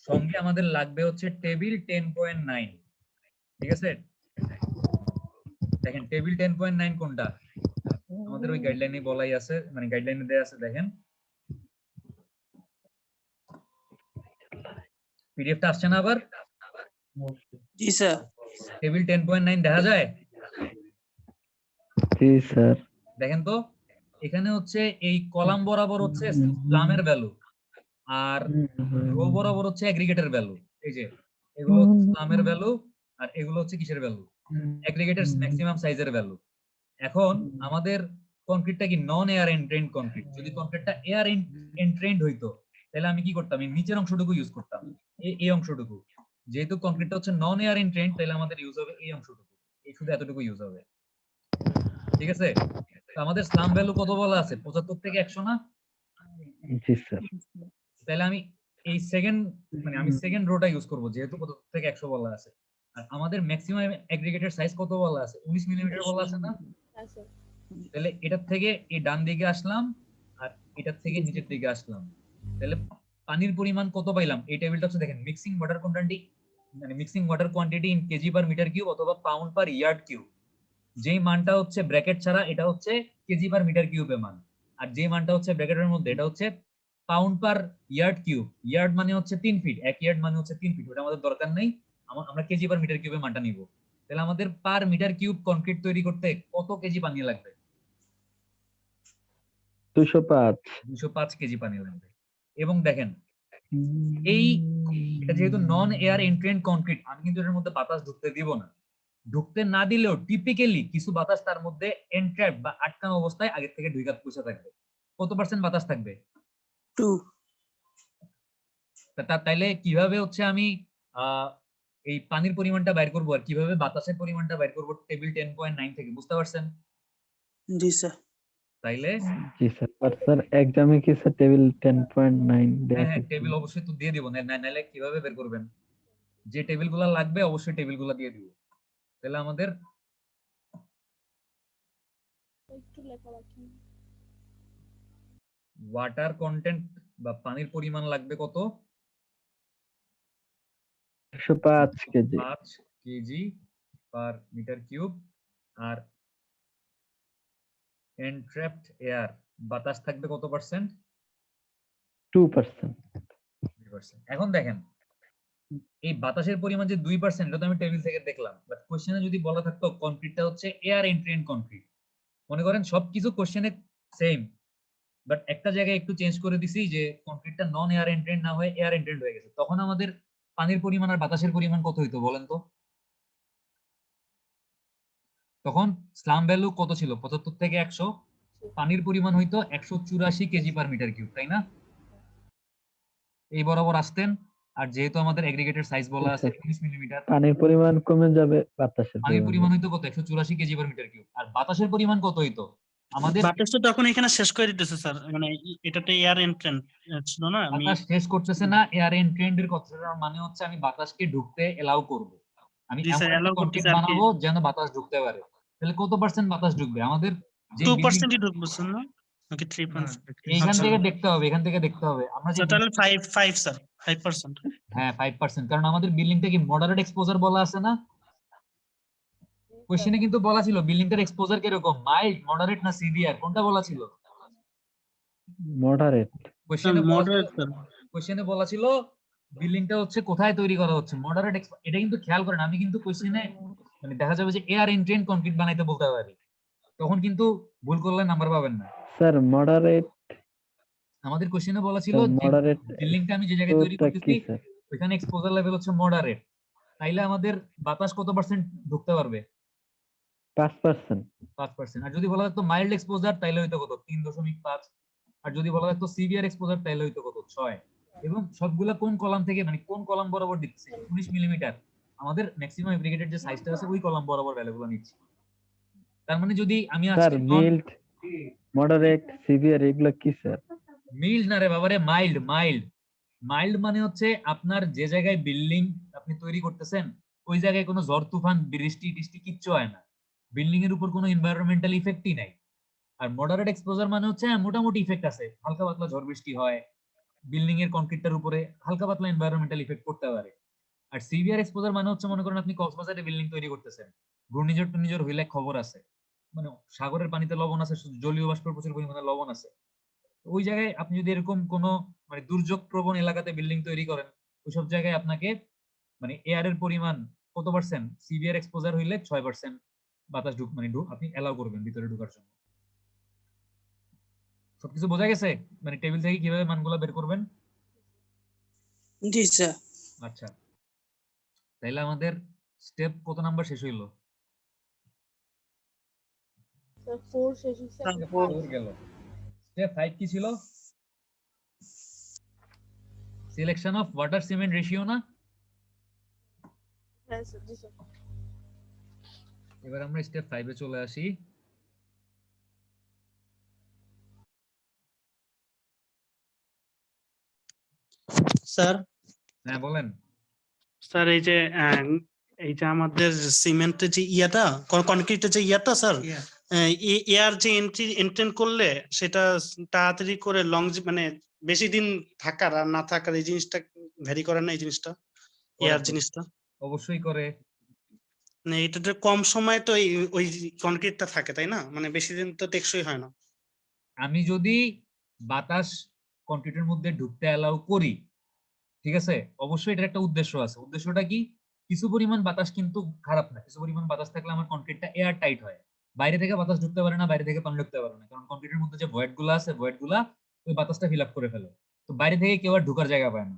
সঙ্গে আমাদের লাগবে হচ্ছে টেবিল 10.9। ঠিক আছে, দেখেন টেবিল 10.9 কোনটা আমাদের ওই গাইডলাইনে বলাই আছে, মানে গাইডলাইনে দেয়া আছে, দেখেন পিডিএফটা আসছে না আবার? জি স্যার। টেবিল 10.9 দেখা যায়? জি স্যার। দেখেন তো, এখানে হচ্ছে এই কলাম বরাবর হচ্ছে স্লামের ভ্যালু আর রো বরাবর হচ্ছে অ্যাগ্রিগেটের ভ্যালু। এই যে এগুলো হচ্ছে স্লামের ভ্যালু আর এগুলো হচ্ছে কিসের ভ্যালু? অ্যাগ্রিগেটের ম্যাক্সিমাম সাইজের ভ্যালু। এখন আমাদের কংক্রিটটা কি নন এয়ার এন্ট্রেন্ড কংক্রিট। যদি কংক্রিটটা এয়ার এন্ট্রেন্ড হইতো তাহলে আমি কি করতাম, এই নিচের অংশটুকু ইউজ করতাম, এই অংশটুকু। যেহেতু কংক্রিটটা হচ্ছে নন এয়ার এন্ট্রেন্ড তাহলে আমাদের ইউজ হবে এই অংশটুকু, এই শুধু এতটুকু ইউজ হবে। ঠিক আছে, তো আমাদের স্লাম ভ্যালু কত বলা আছে? 75 থেকে 100 না? জি স্যার। তাহলে আমি এই সেকেন্ড, মানে আমি সেকেন্ড রোটা ইউজ করব যেহেতু 75 থেকে 100 বলা আছে। আর আমাদের ম্যাক্সিমাম অ্যাগ্রিগেটের সাইজ কত বলা আছে? 19 মিলিমিটার বলা আছে না? হ্যাঁ স্যার। তাহলে এটার থেকে এই ডান দিকে আসলাম আর এটার থেকে নিচের দিকে আসলাম, তাহলে পানির পরিমাণ কত পাইলাম? এই টেবিলটা হচ্ছে দেখেন মিক্সিং ওয়াটার কোয়ান্টিটি, মানে mixing water quantity in kg per metre cube অথবা পাউন্ড পার ইয়ার্ড কিউব। যেই মানটা হচ্ছে ব্র্যাকেট ছাড়া এটা হচ্ছে কেজি পার মিটার কিউবে মান, আর যেই মানটা হচ্ছে ব্র্যাকেটের মধ্যে এটা হচ্ছে pound per yard cube. Yard মানে হচ্ছে 3 ফিট, এক ইয়ার্ড মানে হচ্ছে 3 ফিট, ওটা আমাদের দরকার নেই, আমরা কেজি পার মিটার কিউবে মানটা নিব। তাহলে আমাদের পার মিটার কিউব কনক্রিট তৈরি করতে কত কেজি পানি লাগবে? 205 কেজি পানি লাগবে। এবং দেখেন এই এটা যেহেতু নন এয়ার এন্ট্রেন্ড কংক্রিট, আমি কিন্তু এর মধ্যে বাতাস ঢুকতে দিব না। ঢুকতে না দিলেও টিপিক্যালি কিছু বাতাস তার মধ্যে এন্ট্র্যাপ বা আটকানো অবস্থায় আগে থেকে ঢুকে বসে থাকবে। কত পার্সেন্ট বাতাস থাকবে? 2। তাইলে কিভাবে হচ্ছে আমি এই পানির পরিমাণটা বাইর করবো আর কিভাবে বাতাসের পরিমাণটা বাইর করবো টেবিল 10.9 থেকে, বুঝতে পারছেন? জি স্যার। তাইলে জি স্যার। আর স্যার এক্সামে কি স্যার টেবিল 10.9 দেয়া হ্যাঁ, আছে? টেবিল অবশ্যই তো দিয়ে দিব, নাইলে কিভাবে বের করবেন? যে টেবিলগুলো লাগবে অবশ্যই টেবিলগুলো দিয়ে দিব। তাহলে আমাদের একটু লেখা বাকি। ওয়াটার কন্টেন্ট বা পানির পরিমাণ লাগবে কত? 105 kg. 5 kg per metre cube. আর এনট্র্যাপড এয়ার বাতাস থাকবে কত পার্সেন্ট? 2%। 2%। এখন দেখেন এই বাতাসের পরিমাণ যে 2%, এটা তো আমি টেবিল থেকে দেখলাম, বাট কোশ্চেনে যদি বলা থাকতো কনক্রিটটা হচ্ছে এয়ার এন্ট্রেন্ড কনক্রিট, মনে করেন সবকিছু কোশ্চেনে সেম, বাট একটা জায়গায় একটু চেঞ্জ করে দিছি যে কনক্রিটটা নন এয়ার এন্ট্রেন্ড না হয়ে এয়ার এন্ট্রেন্ড হয়ে গেছে, তখন আমাদের পানির পরিমাণ আর বাতাসের পরিমাণ কত হইতো বলেন তো? তখন স্লাম ভ্যালু কত ছিল? 75 থেকে 100, পানির পরিমাণ হইতো 184 কেজি পার মিটার কিউব, তাই না? এই বরাবর আসতেন। আর যেহেতু আমাদের এগ্রিগেটেড সাইজ বলা আছে 19 মিলিমিটার, পানির পরিমাণ কমে যাবে, বাতাসের পানির পরিমাণ হইতো কত? 184 কেজি পার মিটার কিউব। আর বাতাসের পরিমাণ কত হইতো আমাদের? বাতাস তো তখন এখানে শেষ করে দিতেছে স্যার, মানে এটাতে এয়ার এন্ট্রেন্স ছিল না, আমি বাতাস শেষ করতেছে না, এয়ার এন্ট্রেন্ড এর কথাটার মানে হচ্ছে আমি বাতাসকে ঢুকতে এলাও করব, আমি জি স্যার এমন একটা অ্যালাউ কনক্রিট করতেছে আর কি। বানাবো যেন বাতাস ঢুকতে পারে। তাহলে কত পার্সেন্ট বাতাস ঢুকবে আমাদের? যে 2% ই ঢুকবে স্যার না, নাকি 3%? এখান আচ্ছা থেকে দেখতে হবে, এখান থেকে দেখতে হবে আমরা যে তাহলে 5 স্যার 5%। হ্যাঁ 5%, কারণ আমাদের বিল্ডিংটা কি মডারেট এক্সপোজার বলা আছে না? কোশ্চেনে কিন্তু বলা ছিল বিল্ডিংটার এক্সপোজার কিরকম, মাইল্ড, মডারেট না সিভিয়ার, কোনটা বলা ছিল মডারেট। কোশ্চেনে? বলা ছিল মডারেট স্যার। কোশ্চেনে বলা ছিল বিল্ডিংটা হচ্ছে কোথায় তৈরি করা হচ্ছে, মডারেট। এটা কিন্তু খেয়াল করেন, আমি কিন্তু কোশ্চেনে মানে দেখা যাবে যে এয়ার এন্ট্রেন কনক্রিট বানাইতে বলতে পারি, তখন কিন্তু ভুল করলে নাম্বার পাবেন না। স্যার মডারেট, আমাদের কোশ্চেনে বলা ছিল যে মডারেট বিল্ডিংটা আমি যে জায়গায় তৈরি ওটা করতেছি কি স্যার? ওইখানে এক্সপোজার লেভেল হচ্ছে মডারেট, তাইলে আমাদের বাতাস কত পার্সেন্ট ঢুকতে পারবে? 5%। 5%। আর যদি বলা থাকতো মাইল্ড এক্সপোজার তাইলে হয়তো কত? 3.5। আর যদি বলা থাকতো সিভিয়ার এক্সপোজার তাইলে হয়তো কত? 6। এবং সবগুলা কোন কলাম থেকে, মানে কোন কলাম বরাবর দিচ্ছে? 19 মিলিমিটার। আমাদের ম্যাক্সিমাম অ্যাপ্লিকেটেড যে সাইজটা আছে ওই কলাম বরাবর ভ্যালুগুলো নিচ্ছে। তার মানে যদি আমি স্যার আজকে মিল্ড, মডারেট, সিভিয়ার এগুলো কি স্যার? মিল্ড না রে বাবারে, মাইল্ড। মাইল্ড মাইল্ড মানে হচ্ছে আপনার যে জায়গায় বিল্ডিং আপনি তৈরি করতেছেন ওই জায়গায় কোনো ঝড় তুফান বৃষ্টি টিষ্টি কিচ্ছু হয় না, বিল্ডিং এর উপর কোনো এনভায়রনমেন্টাল ইফেক্টই নাই। আর মডারেট এক্সপোজার মানে হচ্ছে মোটামুটি ইফেক্ট আছে, হালকা পাতলা ঝড় বৃষ্টি হয়, বিল্ডিং এর কনক্রিটটার উপরে হালকা পাতলা এনভায়রনমেন্টাল ইফেক্ট পড়তে পারে। আর সিভিয়ার এক্সপোজার মানে হচ্ছে মনে করেন আপনি কক্সবাজারে বিল্ডিং তৈরি করতেছেন, ঘূর্ণিঝড় টুর্ণিঝড় হইলে খবর আছে, মানে সাগরের পানিতে লবণ আছে, জলীয় বাষ্পের প্রচুর পরিমাণে লবণ আছে, ওই জায়গায় আপনি যদি এরকম কোনো মানে দুর্যোগ প্রবণ এলাকাতে বিল্ডিং তৈরি করেন ওইসব জায়গায় আপনাকে মানে এয়ারের পরিমাণ কত পার্সেন্ট, সিভিয়ার এক্সপোজার হইলে 6% বাতাস মানে আপনি এলাও করবেন ভিতরে ঢোকার জন্য। সবকিছু বোঝা গেছে? মানে টেবিল থেকে কিভাবে মানগুলো বের করবেন? জি স্যার। আচ্ছা, তাইলে আমাদের স্টেপ কত নাম্বার শেষ হইলো? 4 শেষ হইছে, স্যার, এখন four। 5 গেল। স্টেপ 5 কি ছিল? Selection of water cement ratio না? হ্যাঁ স্যার, জি স্যার। এবার আমরা স্টেপ 5 এ চলে আসি। স্যার, হ্যাঁ বলেন। স্যার এই যে আমাদের সিমেন্টের যে ইয়াটা, কনক্রিটের যে ইয়াটা স্যার, এয়ার যে এন্ট্রেন করলে সেটা তাড়াতাড়ি করে মানে বেশি দিন থাকার আর না থাকার এই জিনিসটা ভ্যারি করে না, এই জিনিসটা, এয়ার জিনিসটা? অবশ্যই করে। মানে এটাতে কম সময় তো ওই কনক্রিটটা থাকে, তাই না? মানে বেশি দিন তো টেকসই হয় না। আমি যদি বাতাস কনক্রিটের মধ্যে ঢুকতে অ্যালাউ করি, ঠিক আছে, অবশ্যই এটার একটা উদ্দেশ্য আছে। উদ্দেশ্যটা কি? কিছু পরিমাণ বাতাস কিন্তু খারাপ না, কিছু পরিমাণ বাতাস থাকলে আমার কনক্রিটটা এয়ার টাইট হয়, বাইরে থেকে বাতাস ঢুকতে পারে না, বাইরে থেকে পানি ঢুকতে পারে না, কারণ কনক্রিটের মধ্যে যে ভয়েড গুলো আছে ভয়েড গুলা ওই বাতাসটা ফিল আপ করে ফেলে, তো বাইরে থেকে কেউ আর ঢুকার জায়গা পায় না।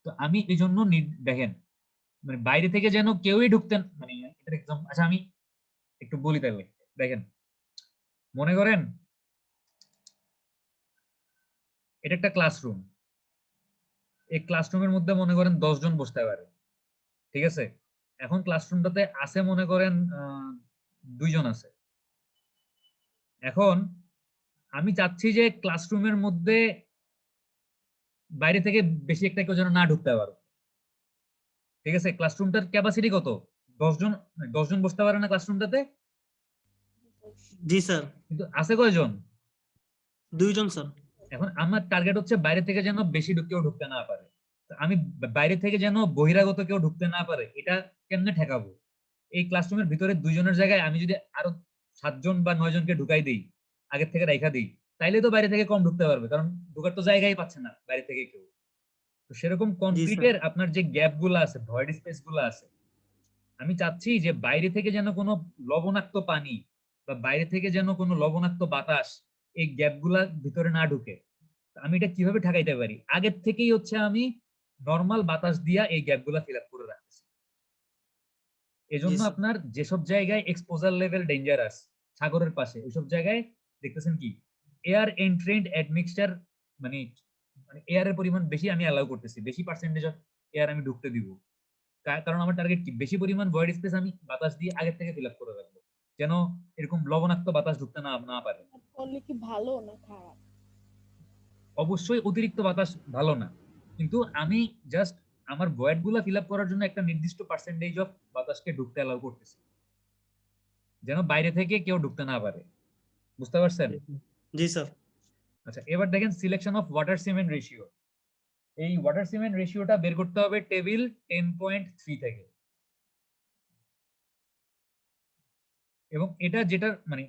তো আমি এই জন্য দেখেন মানে বাইরে থেকে যেন কেউই ঢুকতেন মানে এটার একদম। আচ্ছা আমি একটু বলি তাহলে, দেখেন মনে করেন এটা একটা ক্লাসরুম, এই ক্লাসরুমের মধ্যে মনে করেন 10 জন বসতে পারে, ঠিক আছে। এখন ক্লাসরুমটাতে আছে মনে করেন 2 জন আছে। এখন আমি চাচ্ছি যে ক্লাসরুমের মধ্যে বাইরে থেকে বেশি একটা কেউ যেন না ঢুকতে পারে, ঠিক আছে। ক্লাসরুমটার ক্যাপাসিটি কত? 10 জন, 10 জন বসতে পারে না ক্লাসরুমটাতে? জি স্যার। কিন্তু আছে কয়জন? 2 জন স্যার। এখন আমার টার্গেট হচ্ছে বাইরে থেকে যেন বেশি কেউ ঢুকতে না পারে। আমি বাইরে থেকে যেন বহিরাগত কেউ ঢুকতে না পারে, এটা কেমনে ঠেকাবো? এই ক্লাসরুমের ভিতরে 2 জনের জায়গায় আমি যদি আরো 7 জন বা 9 জনকে ঢুকাই দিই, আগের থেকে রাইখা দিই, তাইলে তো বাইরে থেকে কম ঢুকতে পারবে, কারণ ঢুকার তো জায়গাই পাচ্ছে না বাইরে থেকে কেউ। তো সেরকম কনক্রিটের আপনার যে গ্যাপ গুলো আছে, ভয়েড স্পেস গুলো আছে, আমি চাচ্ছি যে বাইরে থেকে যেন কোনো লবণাক্ত পানি বা বাইরে থেকে যেন কোনো লবণাক্ত বাতাস এই গ্যাপ গুলা ভিতরে না ঢুকে। আমি এটা কিভাবে ঠেকাইতে পারি? আগের থেকেই হচ্ছে আমি নরমাল বাতাস দিয়া এই গ্যাপ গুলা ফিল আপ করে রাখতেছি। এজন্য আপনার যেসব জায়গায় এক্সপোজার লেভেল ডেঞ্জারাস, সাগরের পাশে ওইসব জায়গায় দেখতেছেন কি এয়ার এন্ট্রেন্ড অ্যাডমিক্সচার, মানে মানে এয়ারের পরিমাণ বেশি আমি অ্যালাউ করতেছি, বেশি পার্সেন্টেজ অফ এয়ার আমি ঢুকতে দিব। কারণ আমার টার্গেট কি? বেশি পরিমাণ ভয়েড স্পেস আমি বাতাস দিয়ে আগের থেকে ফিল আপ করে রাখবো, যেন এরকম লবণাক্ত বাতাস ঢুকতে না পারে। করলে কি ভালো না খারাপ? অবশ্যই অতিরিক্ত বাতাস ভালো না, কিন্তু আমি জাস্ট আমার ভয়েড গুলা ফিল আপ করার জন্য একটা নির্দিষ্ট পার্সেন্টেজ অফ বাতাসকে ঢুকতে অ্যালাউ করতেছি, যেন বাইরে থেকে কেউ ঢুকতে না পারে। বুঝতে পারছেন? জি স্যার। আচ্ছা এবার দেখেন selection of water cement ratio. এই ওয়াটার সিমেন্ট রেশিওটা বের করতে হবে টেবিল 10.3 থেকে। এবং এটা যেটা মানে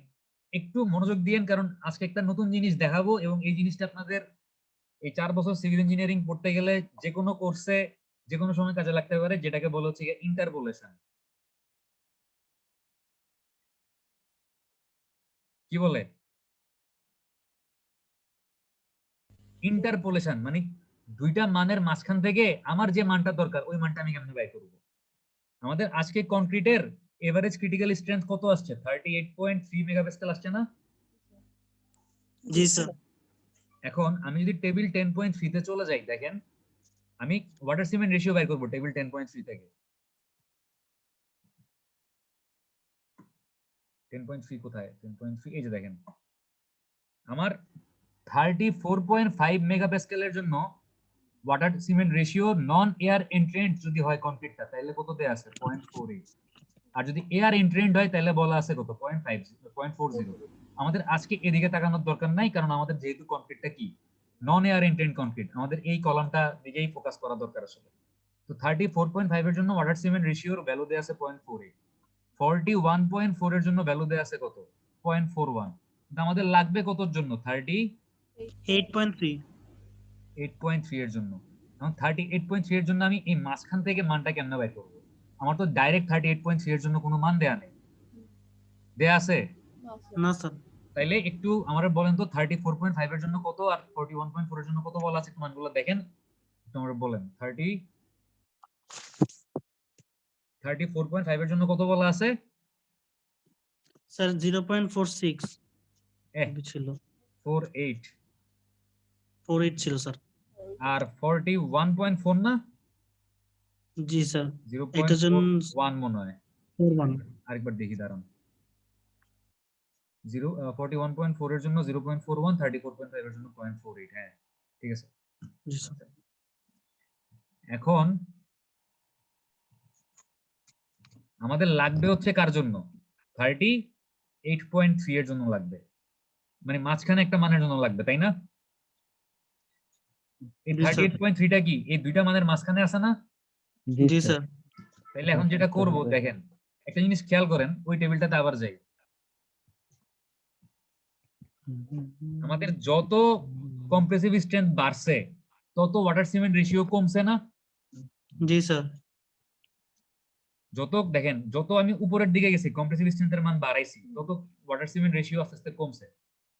একটু মনোযোগ দিয়েন, কারণ আজকে একটা নতুন জিনিস দেখাবো এবং এই জিনিসটা আপনাদের এই 4 বছর সিভিল ইঞ্জিনিয়ারিং পড়তে গেলে যে কোনো কোর্সে যে কোনো সময় কাজে লাগতে পারে, যেটাকে বলা হচ্ছে ইন্টারপোলেশন। কি বলে? ইন্টারপোলেশন মানে দুইটা মানের মাঝখান থেকে আমার যে মানটা দরকার ওই মানটা আমি কেমনে বের করব। আমাদের আজকে কনক্রিটের এভারেজ ক্রিটিক্যাল স্ট্রেংথ কত আসছে? 38.3 মেগাপাস্কেল আসছে না? জি স্যার। এখন আমি যদি টেবিল 10.3 তে চলে যাই, দেখেন আমি ওয়াটার সিমেন্ট রেশিও বের করব টেবিল 10.3 থেকে। 10.3 কোথায়? 10.3 এই যে দেখেন, আমার 34.5 মেগাপাস্কেলের জন্য ওয়াটার সিমেন্ট রেশিও নন এয়ার এন্ট্রেন্ট যদি হয় কনক্রিটটা, তাহলে কত দেয়া আছে? 0.48। আর যদি এয়ার এন্ট্রেন্ট হয় তাহলে বলা আছে কত? 0.40। আমাদের আজকে এদিকে তাকানোর দরকার নাই, কারণ আমাদের যেহেতু কনক্রিটটা কি নন এয়ার এন্ট্রেন্ট কনক্রিট, আমাদের এই কলামটা দিকেই ফোকাস করা দরকার আসলে। তো 34.5 এর জন্য ওয়াটার সিমেন্ট রেশিওর ভ্যালু দেয়া আছে 0.48। 41.4 এর জন্য ভ্যালু দেয়া আছে কত? 0.41। আমাদের লাগবে কতর জন্য? 8.3 8.3 এর জন্য। এখন 38.3 এর জন্য আমি এই মাঝখান থেকে মানটা কেমনে বের করব? আমার তো ডাইরেক্ট 38.3 এর জন্য কোনো মান দেয়া নেই, দেয়া আছে? না স্যার। তাইলে একটু আমারে বলেন তো 34.5 এর জন্য কত আর 41.4 এর জন্য কত বলা আছে, একটু মানগুলো দেখেন, একটু আমারে বলেন। 34.5 এর জন্য কত বলা আছে? স্যার 0.46 ছিল। 48 48 ছিল স্যার। আর 41.4 না? জি স্যার। 0.41 মনে হয়। 41 আরেকবার দেখি দাঁড়ান। 41.4 এর জন্য 0.41, 34.5 এর জন্য 0.48। হ্যাঁ ঠিক আছে। জি স্যার। এখন আমাদের লাগবে হচ্ছে কার জন্য? 38.3 এর জন্য লাগবে, মানে মাঝখানে একটা মানের জন্য লাগবে, তাই না? এই জি স্যার। 38.3 টা কি এই দুইটা মানের মাঝখানে আছে না? জি স্যার। তাহলে এখন যেটা করব, দেখেন একটা জিনিস খেয়াল করেন, ওই টেবিলটাতে আবার যাই। আমাদের যত কম্প্রেসিভ স্ট্রেংথ বাড়ছে তত ওয়াটার সিমেন্ট রেশিও কমছে না? জি স্যার। যত দেখেন, যত আমি উপরের দিকে গেছি কম্প্রেসিভ স্ট্রেংথের মান বাড়াইছি, তত ওয়াটার সিমেন্ট রেশিও আস্তে আস্তে কমছে।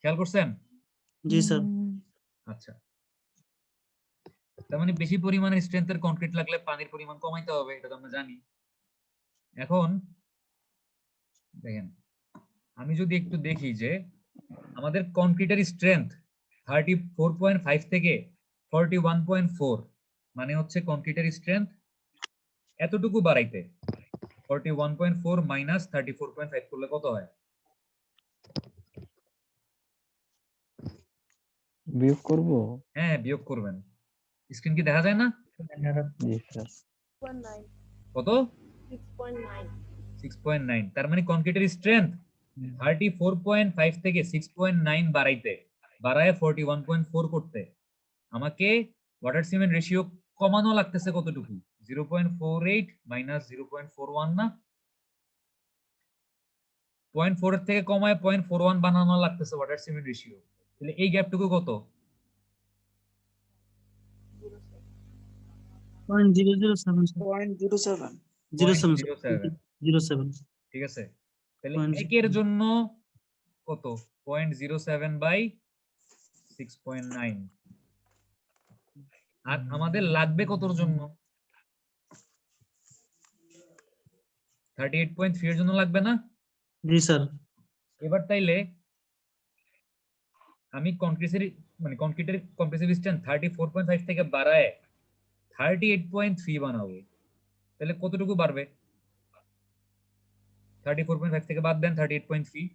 খেয়াল করছেন? জি স্যার। আচ্ছা, তার মানে বেশি পরিমাণে স্ট্রেংথের কনক্রিট লাগলে পানির পরিমাণ কমাইতে হবে, এটা তো আমরা জানি। এখন দেখেন, আমি যদি একটু দেখি যে আমাদের কনক্রিটের স্ট্রেংথ 34.5 থেকে 41.4, মানে হচ্ছে কনক্রিটের স্ট্রেংথ এতটুকু বাড়াইতে 41.4 মাইনাস 34.5 করলে কত হয়? বিয়োগ করব? হ্যাঁ বিয়োগ করবেন। স্ক্রিন কি দেখা যায় না? জি স্যার। কত? 6.9। তার মানে কনক্রিটের স্ট্রেংথ 34.5 থেকে 6.9 বাড়ায় 41.4 করতে আমাকে ওয়াটার সিমেন্ট রেশিও কমানো লাগতেছে কতটুকু? 0.48 মাইনাস 0.41 না? 0.4 এর থেকে কমায় 0.41 বানানো লাগতেছে ওয়াটার সিমেন্ট রেশিও। তাহলে এই গ্যাপটুকু কত? 0.007 07 ঠিক আছে। তাহলে একের জন্য কত? 0.07 বাই 6.9। আর আমাদের লাগবে কতর জন্য? 38.3 এর জন্য লাগবে না? জি স্যার। এবার তাইলে আমি কনক্রিটের কম্প্রেসিভ স্ট্রেংথ 34.5 থেকে বাড়ায় 38.3 বানাবো, তাহলে কতটুকু বাড়বে? 34.5 থেকে বাদ দেন 38.3,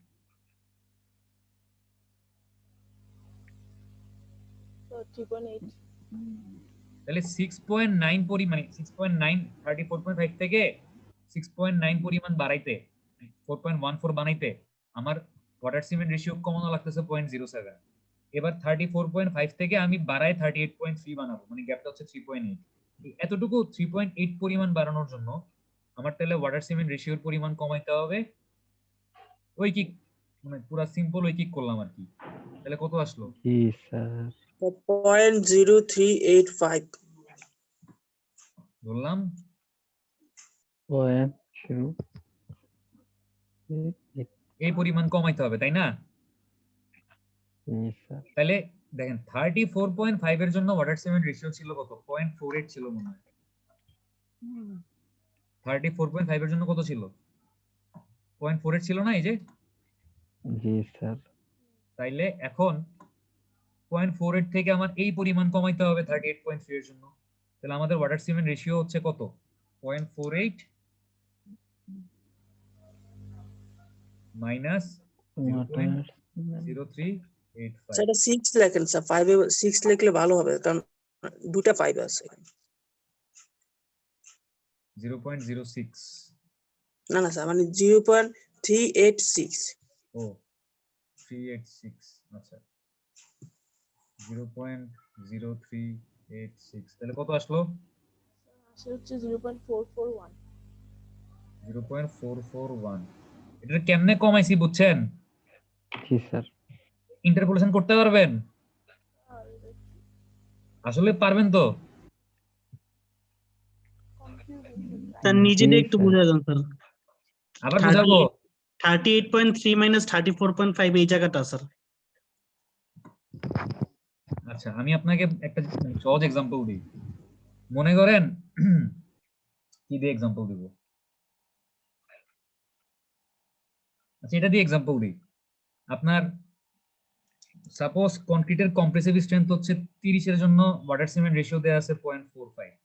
তাহলে 6.9 পরিমাণে 6.9 34.5 থেকে 6.9 পরিমাণ বাড়াইতে 4.14 বানাইতে আমার ওয়াটার সিমেন্ট রেশিও কমানো লাগতেছে 0.07। এবার 34.5 থেকে আমি বাড়ায় 38.3 বানাবো, মানে গ্যাপটা হচ্ছে 3.8। এতটুকু 3.8 পরিমাণ বাড়ানোর জন্য আমার তাহলে ওয়াটার সিমেন্ট রেশিওর পরিমাণ কমাইতে হবে। ঐকিক মানে পুরো সিম্পল ঐকিক করলাম আর কি। তাহলে কত আসলো? জি স্যার। 0.0385 বললাম 0.08 এই পরিমাণ কমাইতে হবে, তাই না? জি স্যার। তাহলে দেখেন 34.5 এর জন্য ওয়াটার সিমেন্ট রেশিও ছিল কত? 0.48 ছিল মনে হয়। 34.5 এর জন্য কত ছিল? 0.48 ছিল না এই যে? জি স্যার। তাইলে এখন 0.48 থেকে আমার এই পরিমাণ কমাইতে হবে 38.3 এর জন্য। তাহলে আমাদের ওয়াটার সিমেন্ট রেশিও হচ্ছে কত? 0.48 মাইনাস 0.0385। সেটা 6 লেখেন স্যার, 5 এ 6 লিখলে ভালো হবে কারণ দুটো 5 আছে। 0.06। না না স্যার, মানে 0.386। ও 386, আচ্ছা 0.0386। তাহলে কত আসলো? আসলে হচ্ছে 0.441। 0.441। এটা কেমনে কমাইছি বুঝছেন? জি স্যার। ইন্টারপোলেশন করতে পারবেন? আসলে পারবেন তো? স্যার নিজেটা জি একটু স্যার। বুঝা যান স্যার। আবার বুঝাবো? 38.3 মাইনাস 34.5 এই জায়গাটা স্যার। আচ্ছা আমি আপনাকে একটা সহজ এক্সাম্পল দিই। মনে করেন কি দিয়ে এক্সাম্পল দিব? আচ্ছা এটা দিয়ে এক্সাম্পল দিই। আপনার সাপোজ কনক্রিটের কম্প্রেসিভ স্ট্রেংথ হচ্ছে 30 এর জন্য ওয়াটার সিমেন্ট রেশিও দেয়া আছে 0.45,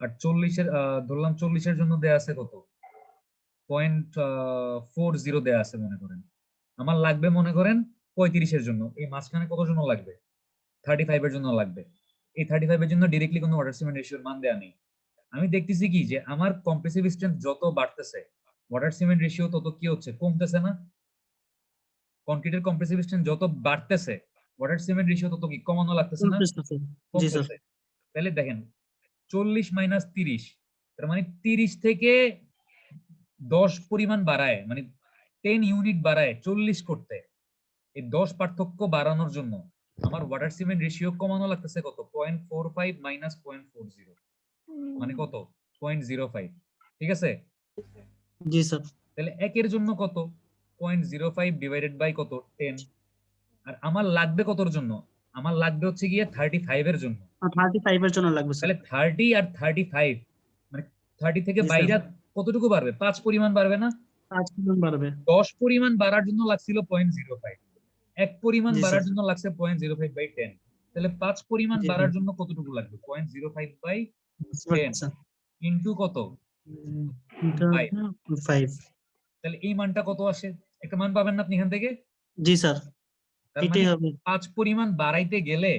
আর 40 এর ধরলাম 40 এর জন্য দেয়া আছে কত? 0.40 দেয়া আছে মনে করেন। আমার লাগবে মনে করেন 35 এর জন্য। এই মাঝখানে কত জন্য লাগবে? 35 এর জন্য লাগবে। এই 35 এর জন্য ডাইরেক্টলি কোনো ওয়াটার সিমেন্ট রেশিওর মান দেয়া নেই। আমি দেখতেছি কি যে আমার কম্প্রেসিভ স্ট্রেংথ যত বাড়তেছে ওয়াটার সিমেন্ট রেশিও তত কি হচ্ছে? কমতেছে না? কনক্রিটের কম্প্রেসিভ স্ট্রেংথ যত বাড়তেছে ওয়াটার সিমেন্ট রেশিও তত কি কমানো লাগতেছে না? জি স্যার। কমতেছে। তাহলে দেখেন 40 মাইনাস 30, তার মানে 30 থেকে 10 পরিমাণ বাড়ায়, মানে 10 ইউনিট বাড়ায় 40 করতে। এই 10 পার্থক্য বাড়ানোর জন্য আমার ওয়াটার সিমেন্ট রেশিও কমানো লাগতেছে কত? 0.45 মাইনাস 0.40, মানে কত? 0.05। ঠিক আছে? জি স্যার। তাহলে একের জন্য কত? 0.05 ডিভাইডেড বাই কত? 10। আর আমার লাগবে কতর জন্য? আমার লাগবে হচ্ছে গিয়ে 35 এর জন্য। 35 এর জন্য লাগবে স্যার। তাহলে 30 আর 35 মানে 30 থেকে জি স্যার। বাইরে কতটুকু বাড়বে? 5 পরিমাণ বাড়বে না? 5 পরিমাণ বাড়বে। 10 পরিমাণ বাড়ার জন্য লাগছিল 0.05, 1 পরিমাণ জি বাড়ার স্যার। জন্য লাগছে 0.05 বাই 10। তাহলে 5 পরিমাণ জি বাড়ার স্যার। জন্য কতটুকু লাগবে? 0.05 বাই আচ্ছা। 10 ইনটু কত? 5। 5। তাহলে এই মানটা কত আসে? একটা মান পাবেন না আপনি এখান থেকে? জি স্যার, তার এটাই মানে হবে। 5 পরিমাণ বাড়াইতে গেলে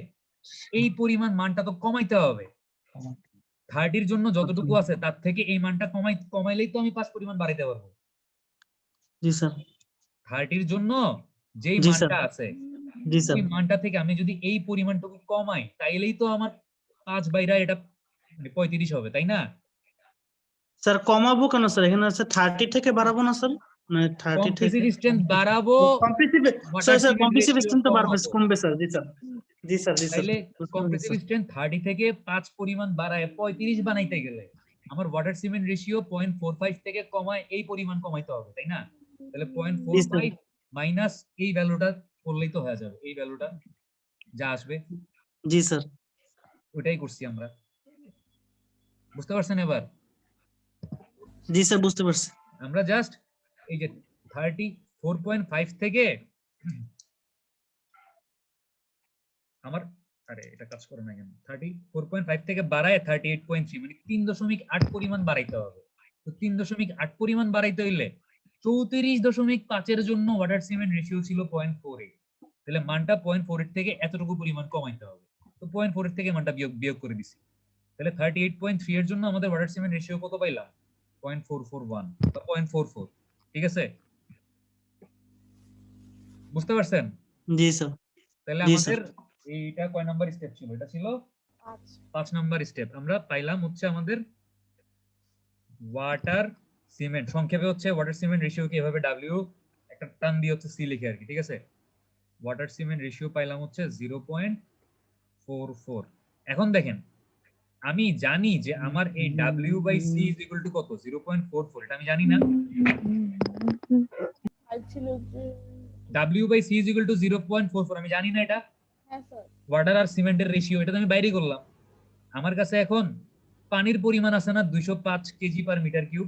এই পরিমাণ মানটা তো কমাইতে হবে। 30 এর জন্য যতটুকু আছে তার থেকে এই মানটা কমাইলেই তো আমি 5 পরিমাণ বাড়াইতে পারবো। জি স্যার। 30 এর জন্য যেই জি স্যার। মানটা আছে জি স্যার। ওই মানটা থেকে আমি যদি এই পরিমাণটুকু কমাই তাইলেই তো আমার 5 বাইরা এটা মানে 35 হবে, তাই না? স্যার কমাবো কেন স্যার? এখানে আছে 30 থেকে বাড়াবো না স্যার? মানে 30 থেকে কম্প্রেসিভ স্ট্রেংথ বাড়াবো, compressive water sir cement compressive ratio strength তো বাড়বে, কমাবো। কমবে স্যার। জি স্যার। জি স্যার। জি স্যার। তাইলে কম্প্রেসিভ স্ট্রেংথ 30 থেকে 5 পরিমাণ বাড়ায় 35 বানাইতে গেলে আমার ওয়াটার সিমেন্ট রেশিও 0.45 থেকে কমায় এই পরিমাণ কমাইতে হবে, তাই না? তাহলে জি স্যার। 0.45 মাইনাস এই ভ্যালুটা করলেই তো হয়ে যাবে। এই ভ্যালুটা যা আসবে জি স্যার। ওইটাই করছি আমরা। বুঝতে পারছেন এবার? জি স্যার, বুঝতে পারছি। আমরা জাস্ট এই যে 34.5 থেকে আমার এটা কাজ করে না কেন? 34.5 থেকে বাড়ায় 38.3 মানে 3.8 পরিমাণ বাড়াইতে হবে। তো 3.8 পরিমাণ বাড়াইতে হইলে 34.5 এর জন্য ওয়াটার সিমেন্ট রেশিও ছিল 0.48। তাহলে মানটা 0.48 থেকে এতটুকু পরিমাণ কমাইতে হবে। তো 0.48 থেকে মানটা বিয়োগ করে দিছি। তাহলে 38.3 এর জন্য আমাদের ওয়াটার সিমেন্ট রেশিও কত পাইলাম? 0.441 বা 0.44। ঠিক আছে? বুঝতে পারছেন? জি স্যার। তাহলে জি স্যার। আমাদের এইটা কয় নাম্বার স্টেপ ছিল? এটা ছিল 5 নাম্বার স্টেপ। আমরা পাইলাম হচ্ছে আমাদের ওয়াটার সিমেন্ট, সংক্ষেপে হচ্ছে ওয়াটার সিমেন্ট রেশিওকে এভাবে ডব্লিউ একটা টান দিয়ে হচ্ছে সি লিখে আর কি। ঠিক আছে? ওয়াটার সিমেন্ট রেশিও পাইলাম হচ্ছে 0.0385। 0.44। এখন দেখেন আমি জানি যে আমার এই W/C ইজ ইকুয়াল টু কত 0.44, এটা আমি জানি না। আর ছিল যে W/C ইজ ইকুয়াল টু 0.44 আমি জানি না এটা। হ্যাঁ স্যার ওয়াটার আর সিমেন্টের রেশিও, এটা তো আমি বাইরে করলাম। আমার কাছে এখন পানির পরিমাণ আছে না 205 কেজি পার মিটার কিউব।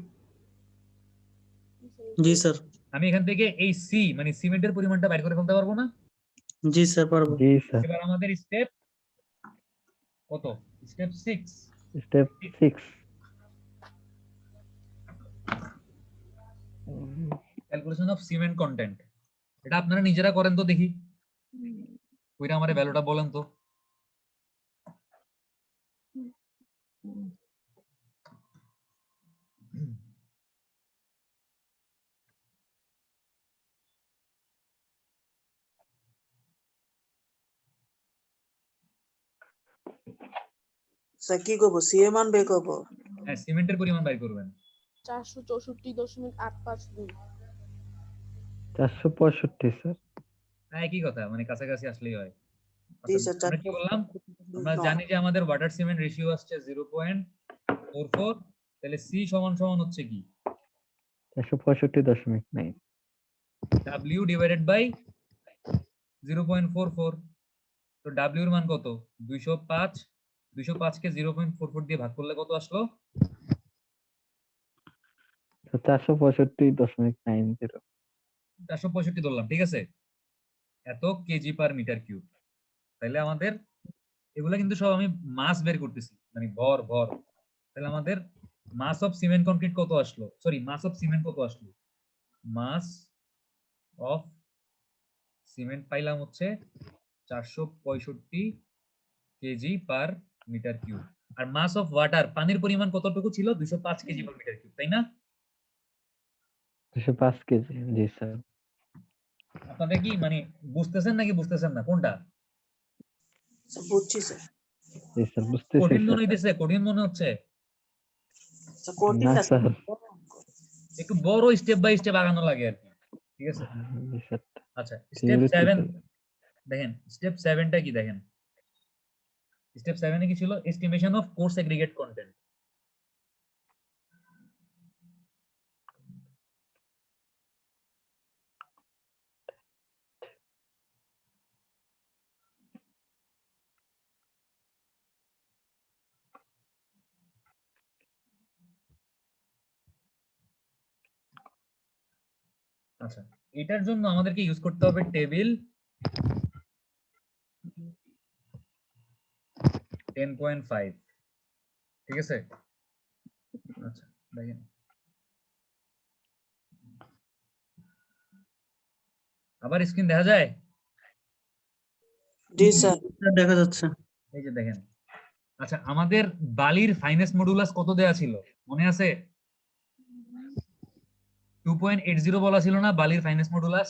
জি স্যার। আমি এখান থেকে এই সি মানে সিমেন্টের পরিমাণটা বাইর করে ফেলতে পারবো না? জি স্যার পারবো। জি স্যার। এবার আমাদের স্টেপ কত? Step 6। Step 6 calculation of cement content. এটা আপনারা নিজেরা করেন তো দেখি, ওইটা আমারে ভ্যালুটা বলেন তো। স্যার কি করবো, সিএ মান বের করবো? হ্যাঁ, সিমেন্টের পরিমাণ বাইর করবেন। 464.852। 465 স্যার। একই কথা, মানে কাছাকাছি আসলেই হয়। জি স্যার। আমরা কি বললাম? আমরা জানি যে আমাদের ওয়াটার সিমেন্ট রেশিও আসছে 0.44, তাহলে সি সমান সমান হচ্ছে কি 465.9। W divided by 0.44। তো W এর মান কত? 205। 205 কে 0.44 দিয়ে ভাগ করলে কত আসলো? 465.90। 465 ধরলাম, ঠিক আছে। এত কেজি পার মিটার কিউব। তাহলে আমাদের এগুলা কিন্তু সব আমি মাস বের করতেছি, মানে ভর ভর। তাহলে আমাদের মাস অফ সিমেন্ট কনক্রিট কত আসলো, সরি মাস অফ সিমেন্ট কত আসলো? মাস অফ সিমেন্ট পাইলাম হচ্ছে 465 কেজি পার মিটার কিউব। আর মাস অফ ওয়াটার পানির পরিমাণ কতটুকু ছিল? 205 কেজি পার মিটার কিউব, তাই না? 205 কেজি। জি স্যার। আপনাদের কি মানে বুঝতেছেন নাকি বুঝতেছেন না কোনটা? বুঝছি স্যার। জি স্যার, বুঝতেছি কঠিন মনে স্যার। হইতেছে? কঠিন মনে হচ্ছে? কঠিন না না স্যার। একটু বড় স্টেপ বাই স্টেপ আগানো লাগে আর কি, ঠিক আছে। জি স্যার। আচ্ছা, স্টেপ থিওরিতে 7 স্যার। দেখেন। স্টেপ 7টা কি দেখেন? স্টেপ 7 এ কি ছিল? Estimation of coarse aggregate content. আচ্ছা, এটার জন্য আমাদেরকে ইউজ করতে হবে টেবিল 10.5, ঠিক আছে। আচ্ছা দেখেন, আবার স্ক্রিন দেখা যায়? জি স্যার। দেখা যাচ্ছে। এই যে দেখেন। আচ্ছা, আমাদের বালির ফাইনেস্ট মডুলাস কত দেয়া ছিল মনে আছে? 2.80 বলা ছিল না বালির ফাইনেস্ট মডুলাস?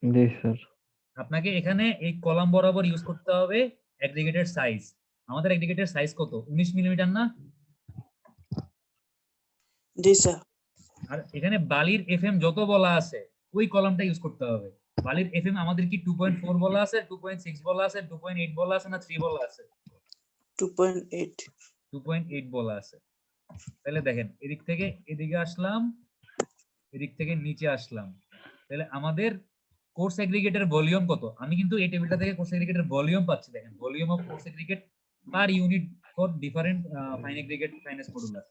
জি স্যার। আপনাকে এখানে এই কলাম বরাবর ইউজ করতে হবে এগ্রিগেটেড সাইজ। আমাদের এগ্রিগেটেড সাইজ কত? 19 মিলিমিটার না? জি স্যার। আর এখানে বালির এফএম যত বলা আছে ওই কলামটা ইউজ করতে হবে। বালির এফএম আমাদের কি 2.4 বলা আছে, 2.6 বলা আছে, 2.8 বলা আছে না 3 বলা আছে? 2.8। 2.8 বলা আছে। তাহলে দেখেন, এদিক থেকে এদিকে আসলাম, এদিক থেকে নিচে আসলাম, তাহলে আমাদের কোর্স এগ্রিগেটের ভলিউম কত? আমি কিন্তু এই টেবিলটা থেকে কোর্স এগ্রিগেটের ভলিউম পাচ্ছি। দেখেন, volume of coarse aggregate per unit for different fine aggregate finance modulus.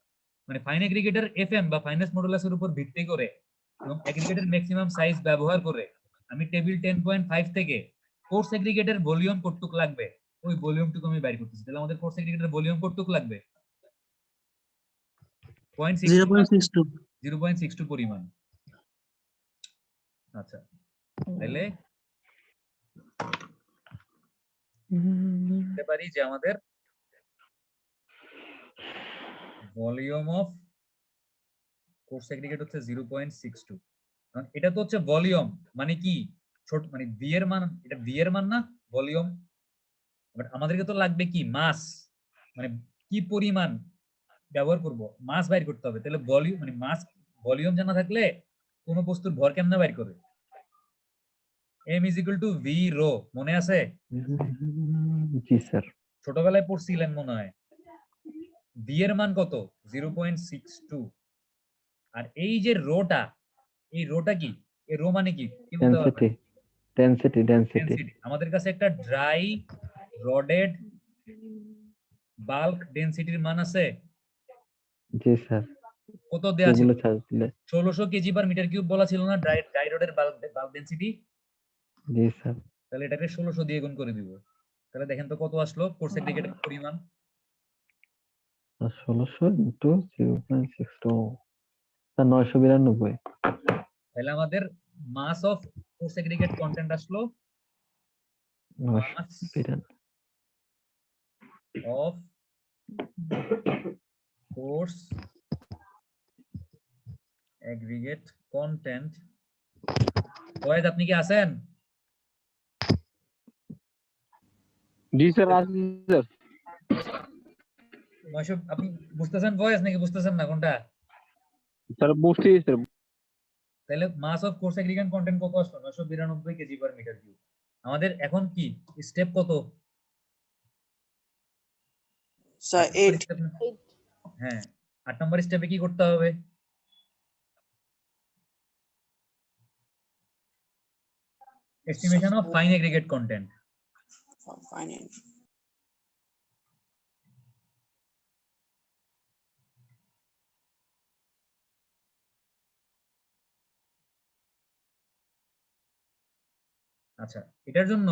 মানে ফাইন এগ্রিগেটের এফএম বা ফাইনেস মডুলাসের উপর ভিত্তি করে এবং এগ্রিগেটের ম্যাক্সিমাম সাইজ ব্যবহার করে আমি টেবিল 10.5 থেকে কোর্স এগ্রিগেটের ভলিউম কতটুক লাগবে ওই ভলিউমটুকু আমি বাইর করতেছি। তাহলে আমাদের কোর্স এগ্রিগেটের ভলিউম কতটুক লাগবে? 0.62। 0.62 পরিমাণ। আচ্ছা, তাহলে বলতে পারি যে আমাদের ভলিউম অফ কোর্স এগ্রিগেট হচ্ছে 0.62। কারণ এটা তো হচ্ছে ভলিউম, মানে কি ছোট, মানে ভি এর মান, এটা ভি এর মান না ভলিউম। বাট আমাদেরকে তো লাগবে কি মাস, মানে কি পরিমাণ ব্যবহার করব মাস বাইর করতে হবে। তাহলে ভলিউম মানে মাস, ভলিউম জানা থাকলে কোন বস্তুর ভর কেমনে বাইর করে? m is equal to v rho, মনে আছে? জি স্যার। ছোটবেলায় পড়ছিলেন মনে হয়। v এর মান কত? 0.62। আর এই যে রোটা, এই রোটা কি? এই রো মানে কি? কি বলতে পারবেন? ডেনসিটি। আমাদের কাছে একটা ড্রাই রডেড বাল্ক ডেনসিটির মান আছে। জি স্যার। কত দেয়া ছিল? এগুলো চার্জ দিলে 1600 কেজি পার মিটার কিউব বলা ছিল না ড্রাই রডের বাল্ক ডেনসিটি? জি স্যার। তাহলে এটাকে 1600 দিয়ে গুণ করে দিব। তাহলে দেখেন তো কত আসলো কোর্স এগ্রিগেটের পরিমাণ। 1600 ইনটু 0.62 স্যার 992। তাহলে আমাদের মাস অফ কোর্স এগ্রিগেট কন্টেন্ট আসলো মাস 992 of coarse aggregate content. Boys আপনি কি আছেন? জি স্যার আছি স্যার। ময়সব আপনি বুঝতেছেন বয়েজ নাকি বুঝতেছেন না কোনটা? স্যার বুঝতেছি স্যার। তাহলে মাস অফ কোর্স এগ্রিগেট কন্টেন্ট কত আসলো? 992 কেজি পার মিটার কিউব। আমাদের এখন কি স্টেপ কত? স্যার 8 হ্যাঁ, 8 নম্বর স্টেপে কি করতে হবে? Estimation of fine aggregate content. Fine. আচ্ছা, এটার জন্য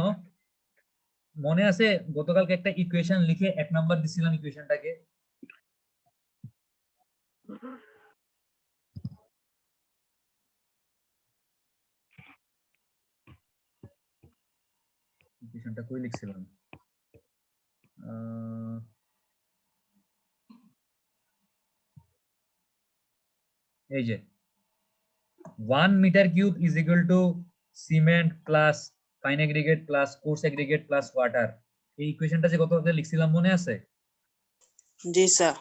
মনে আছে গতকালকে একটা ইকুয়েশন লিখে 1 নাম্বার দিছিলাম ইকুয়েশনটাকে? ইকুয়েশনটা কই লিখছিলাম? এই যে 1 metre cube is equal to cement plus fine aggregate plus coarse aggregate plus water. এই ইকুয়েশনটা যে গতকালকে লিখছিলাম মনে আছে? জি স্যার।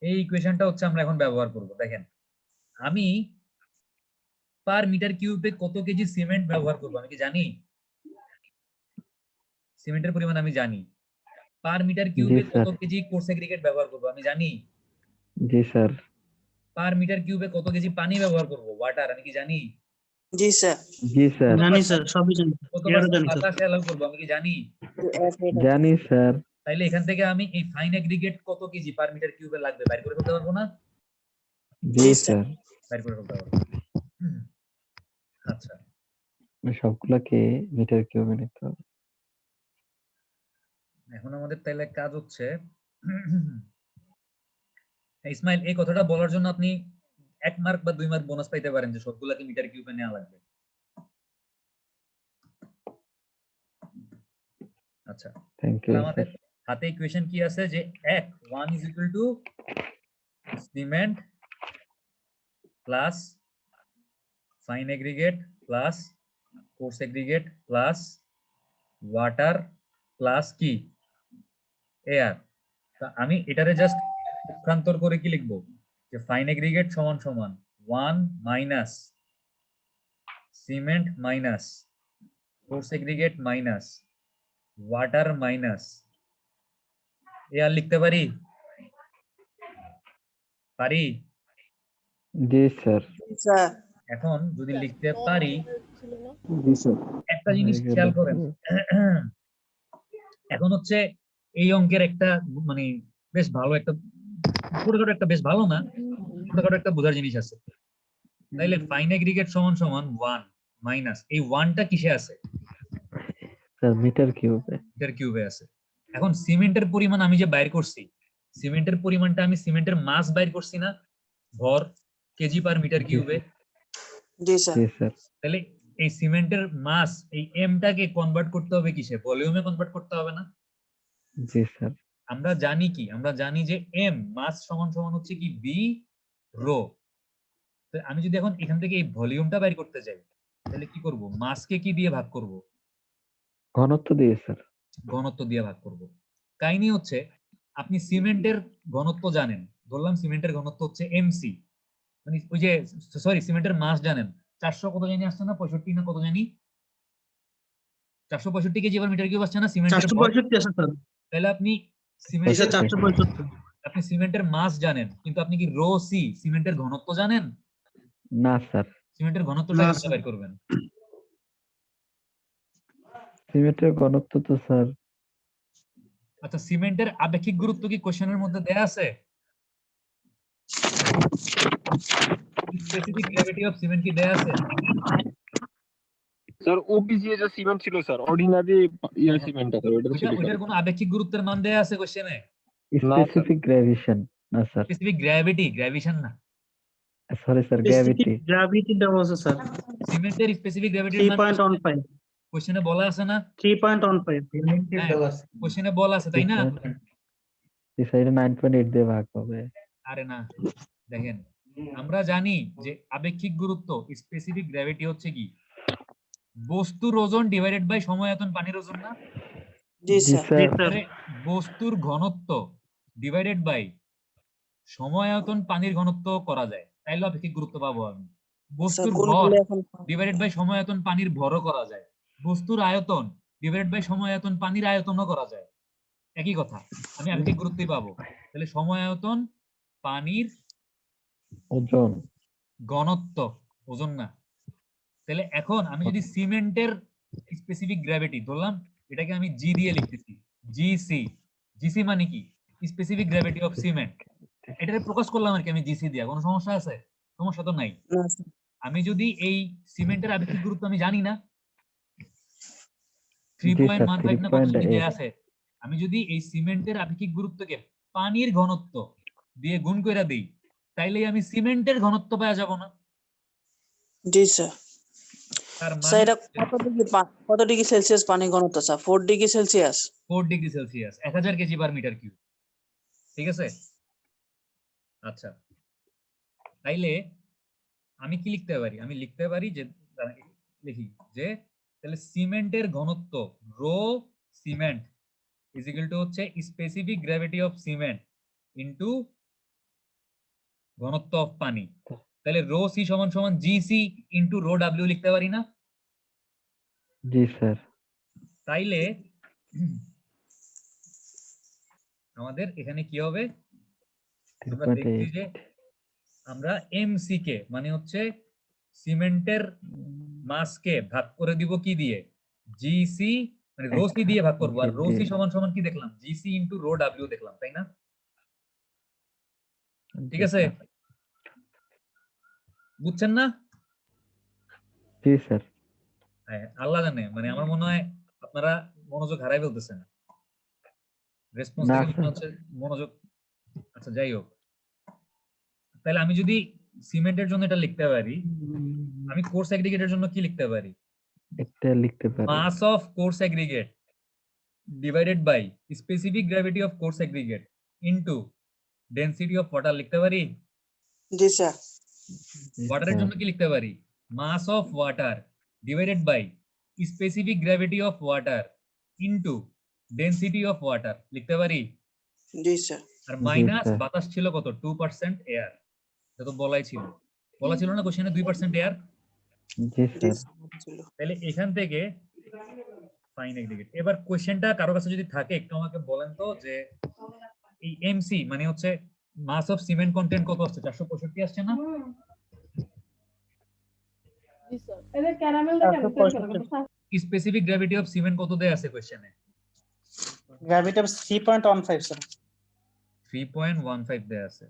এই ইকুয়েশনটা হচ্ছে আমরা এখন ব্যবহার করব। দেখেন, আমি পার মিটার কিউবে কত কেজি সিমেন্ট ব্যবহার করব আমি কি জানি? সিমেন্টের পরিমাণ আমি জানি। পার মিটার কিউবে কত কেজি কোর্স এগ্রিগেট ব্যবহার করব আমি জানি? জি স্যার। পার মিটার কিউবে কত কেজি পানি ব্যবহার করব ওয়াটার আমি কি জানি? জি স্যার। জি স্যার। জানি স্যার, সবই জানি। কত এরও জানি স্যার। বাতাস অ্যালাউ করব আমি কি জানি? জানি স্যার। তাইলে এখান থেকে আমি এই ফাইন এগ্রিগেট কত কেজি পার মিটার কিউবে লাগবে বাইর করে ফেলতে পারবো না? জি স্যার। বাইর করে ফেলতে পারবো। আচ্ছা, সবগুলাকে মিটার কিউবে নিতে হবে। এখন আমাদের তাইলে কাজ হচ্ছে ইসমাইল এই কথাটা বলার জন্য আপনি 1 মার্ক বা 2 মার্ক বোনাস পাইতে পারেন যে সবগুলাকে মিটার কিউবে নেওয়া লাগবে। আচ্ছা, থ্যাংক ইউ আমাদের স্যার। হাতে ইকুয়েশন কি আছে যে 1 is equal to cement plus fine aggregate plus coarse aggregate plus water plus কি এয়ার। তা আমি এটারে জাস্ট রূপান্তর করে কি লিখবো যে ফাইন এগ্রিগেট সমান সমান 1 minus cement minus course aggregate minus water minus air লিখতে পারি? পারি? জি স্যার। স্যার। এখন যদি লিখতে পারি জি স্যার। একটা জিনিস খেয়াল করেন, এখন হচ্ছে এই অঙ্কের একটা মানে বেশ ভালো একটা ছোটখাটো একটা বেশ ভালো না ছোটখাটো একটা বোঝার জিনিস আছে। তাইলে ফাইন এগ্রিগেট সমান সমান 1 মাইনাস এই 1টা কিসে আছে? স্যার মিটার কিউবে। মিটার কিউবে আছে। এখন সিমেন্টের পরিমাণ আমি যে বাইর করছি, সিমেন্টের পরিমাণটা আমি সিমেন্টের মাস বাইর করছি না, ভর কেজি পার মিটার কিউবে। জি স্যার। জি স্যার। তাহলে এই সিমেন্টের মাস এই এমটাকে কনভার্ট করতে হবে কিসে? ভলিউমে কনভার্ট করতে হবে না? জি স্যার। আমরা জানি কি, আমরা জানি যে এম মাস সমান সমান হচ্ছে কি বি রো। আমি যদি এখন এখান থেকে এই ভলিউমটা বাইর করতে চাই তাহলে কি করব? মাসকে কি দিয়ে ভাগ করব? ঘনত্ব দিয়ে স্যার। ঘনত্ব দিয়ে ভাগ করব। কাহিনী হচ্ছে আপনি সিমেন্টের ঘনত্ব জানেন, ধরলাম সিমেন্টের ঘনত্ব হচ্ছে এমসি, মানে ওই যে সরি সিমেন্টের মাস জানেন, 400 কত জানি আসছে না, 65 না কত জানি, 465 কেজি পার মিটার কিউব আসছে না সিমেন্টের ভর। 465 আছে স্যার। তাহলে আপনি জি সিমেন্টের স্যার 465। আপনি সিমেন্টের মাস জানেন, কিন্তু আপনি কি রো সি সিমেন্টের ঘনত্ব জানেন? না স্যার, সিমেন্টের ঘনত্বটা না কেমনে স্যার। বের করবেন? সিমেন্টের ঘনত্ব তো স্যার আচ্ছা, সিমেন্টের আপেক্ষিক গুরুত্ব কি কোশ্চেনের মধ্যে দেয়া আছে? স্পেসিফিক গ্র্যাভিটি অফ সিমেন্ট কি দেয়া আছে? স্যার ওপিসি যে সিমেন্ট ছিল স্যার, অর্ডিনারি সিমেন্ট আছে ওটা তো ছিল স্যার। ওইটার কোনো আপেক্ষিক গুরুত্বের মান দেয়া আছে কোশ্চেনে? স্যার স্পেসিফিক গ্র্যাভিশন না স্যার, স্পেসিফিক গ্র্যাভিশন না। Sorry sir, specific gravity. Gravity দেওয়া আছে স্যার, সিমেন্টের স্পেসিফিক গ্র্যাভিটির মান 3.15। কোশ্চেনে বলা আছে না? 3.15 হ্যাঁ, কোশ্চেনে বলা আছে তাই না? এই সাইডে 9.8 দিয়ে ভাগ হবে। আরে না, দেখেন আমরা জানি যে আপেক্ষিক গুরুত্ব স্পেসিফিক গ্র্যাভিটি হচ্ছে কি বস্তুর ওজন ডিভাইডেড বাই সময়তন পানির ওজন না? জি জি স্যার। স্যার, তাহলে বস্তুর ঘনত্ব ডিভাইডেড বাই সময়তন পানির ঘনত্ব করা যায়, তাইলে আপেক্ষিক গুরুত্ব পাবো আমি। স্যার বস্তুর ভর কোনগুলো এখন ডিভাইডেড বাই সময়তন পানির ভরও করা যায়, বস্তুর আয়তন ডিভাইডেড বাই সময়তন পানির আয়তনও করা যায়, একই কথা, আমি আপেক্ষিক গুরুত্বই পাবো। তাহলে সময়তন পানির ওজন ঘনত্ব, ওজন না। তাহলে এখন আমি যদি সিমেন্টের স্পেসিফিক গ্র্যাভিটি ধরলাম, এটাকে আমি জি দিয়ে লিখতেছি, জিসি। জিসি মানে কি? Specific gravity of cement. এটাকে প্রকাশ করলাম আর কি আমি জিসি দিয়া, কোনো সমস্যা আছে? সমস্যা তো নাই। না স্যার। আমি যদি এই সিমেন্টের আপেক্ষিক গুরুত্ব আমি জানি না, জি স্যার, 3.15 না কত জানি 3.8 দেয়া আছে, আমি যদি এই সিমেন্টের আপেক্ষিক গুরুত্বকে পানির ঘনত্ব দিয়ে গুণ কইরা দেই, তাইলে আমি সিমেন্টের ঘনত্ব পাওয়া যাব না? জি স্যার। তার স্যার মানে এটা কত ডিগ্রি সেলসিয়াস পানি ঘনত্ব sir? 4 degree Celsius. 4 degree Celsius, 1000 kg per metre cube. ঠিক আছে, আচ্ছা তাইলে আমি কি লিখতে পারি? আমি লিখতে পারি যে লিখি যে তাহলে সিমেন্টের ঘনত্ব rho cement is equal to হচ্ছে specific gravity of cement into ঘনত্ব অফ পানি। তাহলে রো সি সমান সমান জিসি ইনটু রো ডাব্লিউ লিখতে পারি না? জি স্যার, তাইলে আমাদের এখানে কি হবে? আমরা দেখছি 3.8 যে আমরা এমসি কে মানে হচ্ছে সিমেন্টের মাসকে ভাগ করে দিব কি দিয়ে? জিসি মানে রো সি দিয়ে ভাগ করব, আর রো সি সমান সমান কি দেখলাম? জিসি ইনটু রো ডাব্লিউ দেখলাম, তাই না? ঠিক আছে, বুঝছেন না? জি স্যার। হ্যাঁ, আল্লাহ জানে, মানে আমার মনে হয় আপনারা মনোযোগ হারাই ফেলতেছেন, রেসপন্স না দেখে মনে স্যার, হচ্ছে মনোযোগ। আচ্ছা যাই হোক, তাহলে আমি যদি সিমেন্টের জন্য এটা লিখতে পারি, আমি কোর্স এগ্রিগেটের জন্য কি লিখতে পারি? একটা লিখতে পারি। Mass of coarse aggregate divided by specific gravity of coarse aggregate into density of water লিখতে পারি। জি স্যার। জি ওয়াটারের স্যার, জন্য কি লিখতে পারি? Mass of water divided by specific gravity of water into density of water লিখতে পারি। জি স্যার। আর জি মাইনাস স্যার, বাতাস ছিল কত? 2% এয়ার, এটা তো বলাই ছিল, বলা ছিল না কোশ্চেনে 2% এয়ার। জি জি স্যার। ছিল। তাহলে এখান থেকে ফাইন এগ্রিগেট। এবার কোশ্চেনটা কারো কাছে যদি থাকে একটু আমাকে বলেন তো, যে এই এমসি মানে হচ্ছে মাস অফ সিমেন্ট কন্টেন্ট কত আসছে? 465 আসছে না? জি sir. Specific gravity of cement কত দেয়া আছে কোশ্চেনে? Gravity of 3.15 sir. 3.15 দেয়া আছে।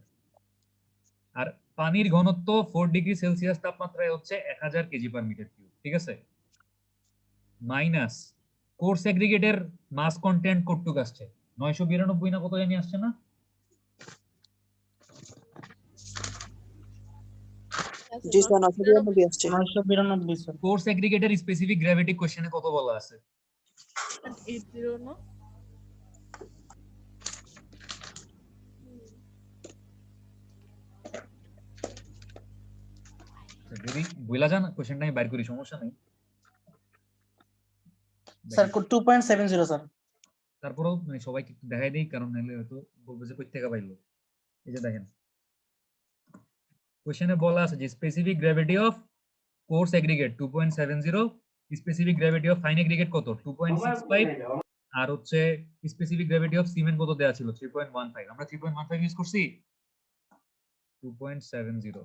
আর পানির ঘনত্ব 4 ডিগ্রি সেলসিয়াস তাপমাত্রায় হচ্ছে 1000 কেজি পার মিটার কিউব। ঠিক আছে, মাইনাস কোর্স এগ্রিগেটের মাস কন্টেন্ট কতটুক আসছে? 992 না কত জানি আসছে না? জি স্যার 992 আসছে। 992 স্যার। কোর্স এগ্রিগেটের স্পেসিফিক গ্র্যাভিটি কোশ্চেনে কত বলা আছে? 80 না? যদি বইলা যান কোশ্চেনটা আমি বাইর করি, সমস্যা নেই। Sir 2.70 sir. তারপরেও মানে সবাইকে একটু দেখাই দেই, কারণ নাহলে হয়তো বলবে যে কই থেকে পাইলো। এই যে দেখেন কোশ্চেনে বলা আছে যে specific gravity of coarse aggregate 2.70, specific gravity of fine aggregate কত 2.65, আর হচ্ছে স্পেসিফিক গ্র্যাভিটি অফ সিমেন্ট কত দেওয়া ছিল 3.15। আমরা 3.15 ইউজ করছি 2.70।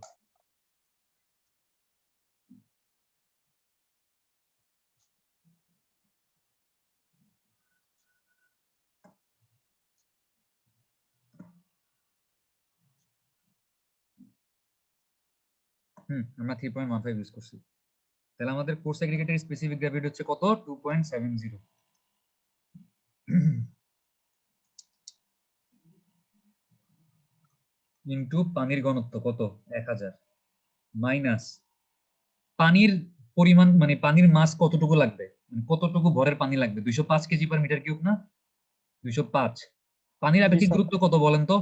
আমরা 3.15 ইউজ করছি। তাহলে আমাদের কোর্স এগ্রিগেটের স্পেসিফিক গ্র্যাভিটি হচ্ছে কত 2.70 ইনটু পানির ঘনত্ব কত 1000 মাইনাস পানির পরিমাণ মানে পানির মাস কতটুকু লাগবে, কতটুকু ভরের পানি লাগবে 205 কেজি পার মিটার কিউব না 205। পানির আপেক্ষিক গুরুত্ব কত বলেন তো?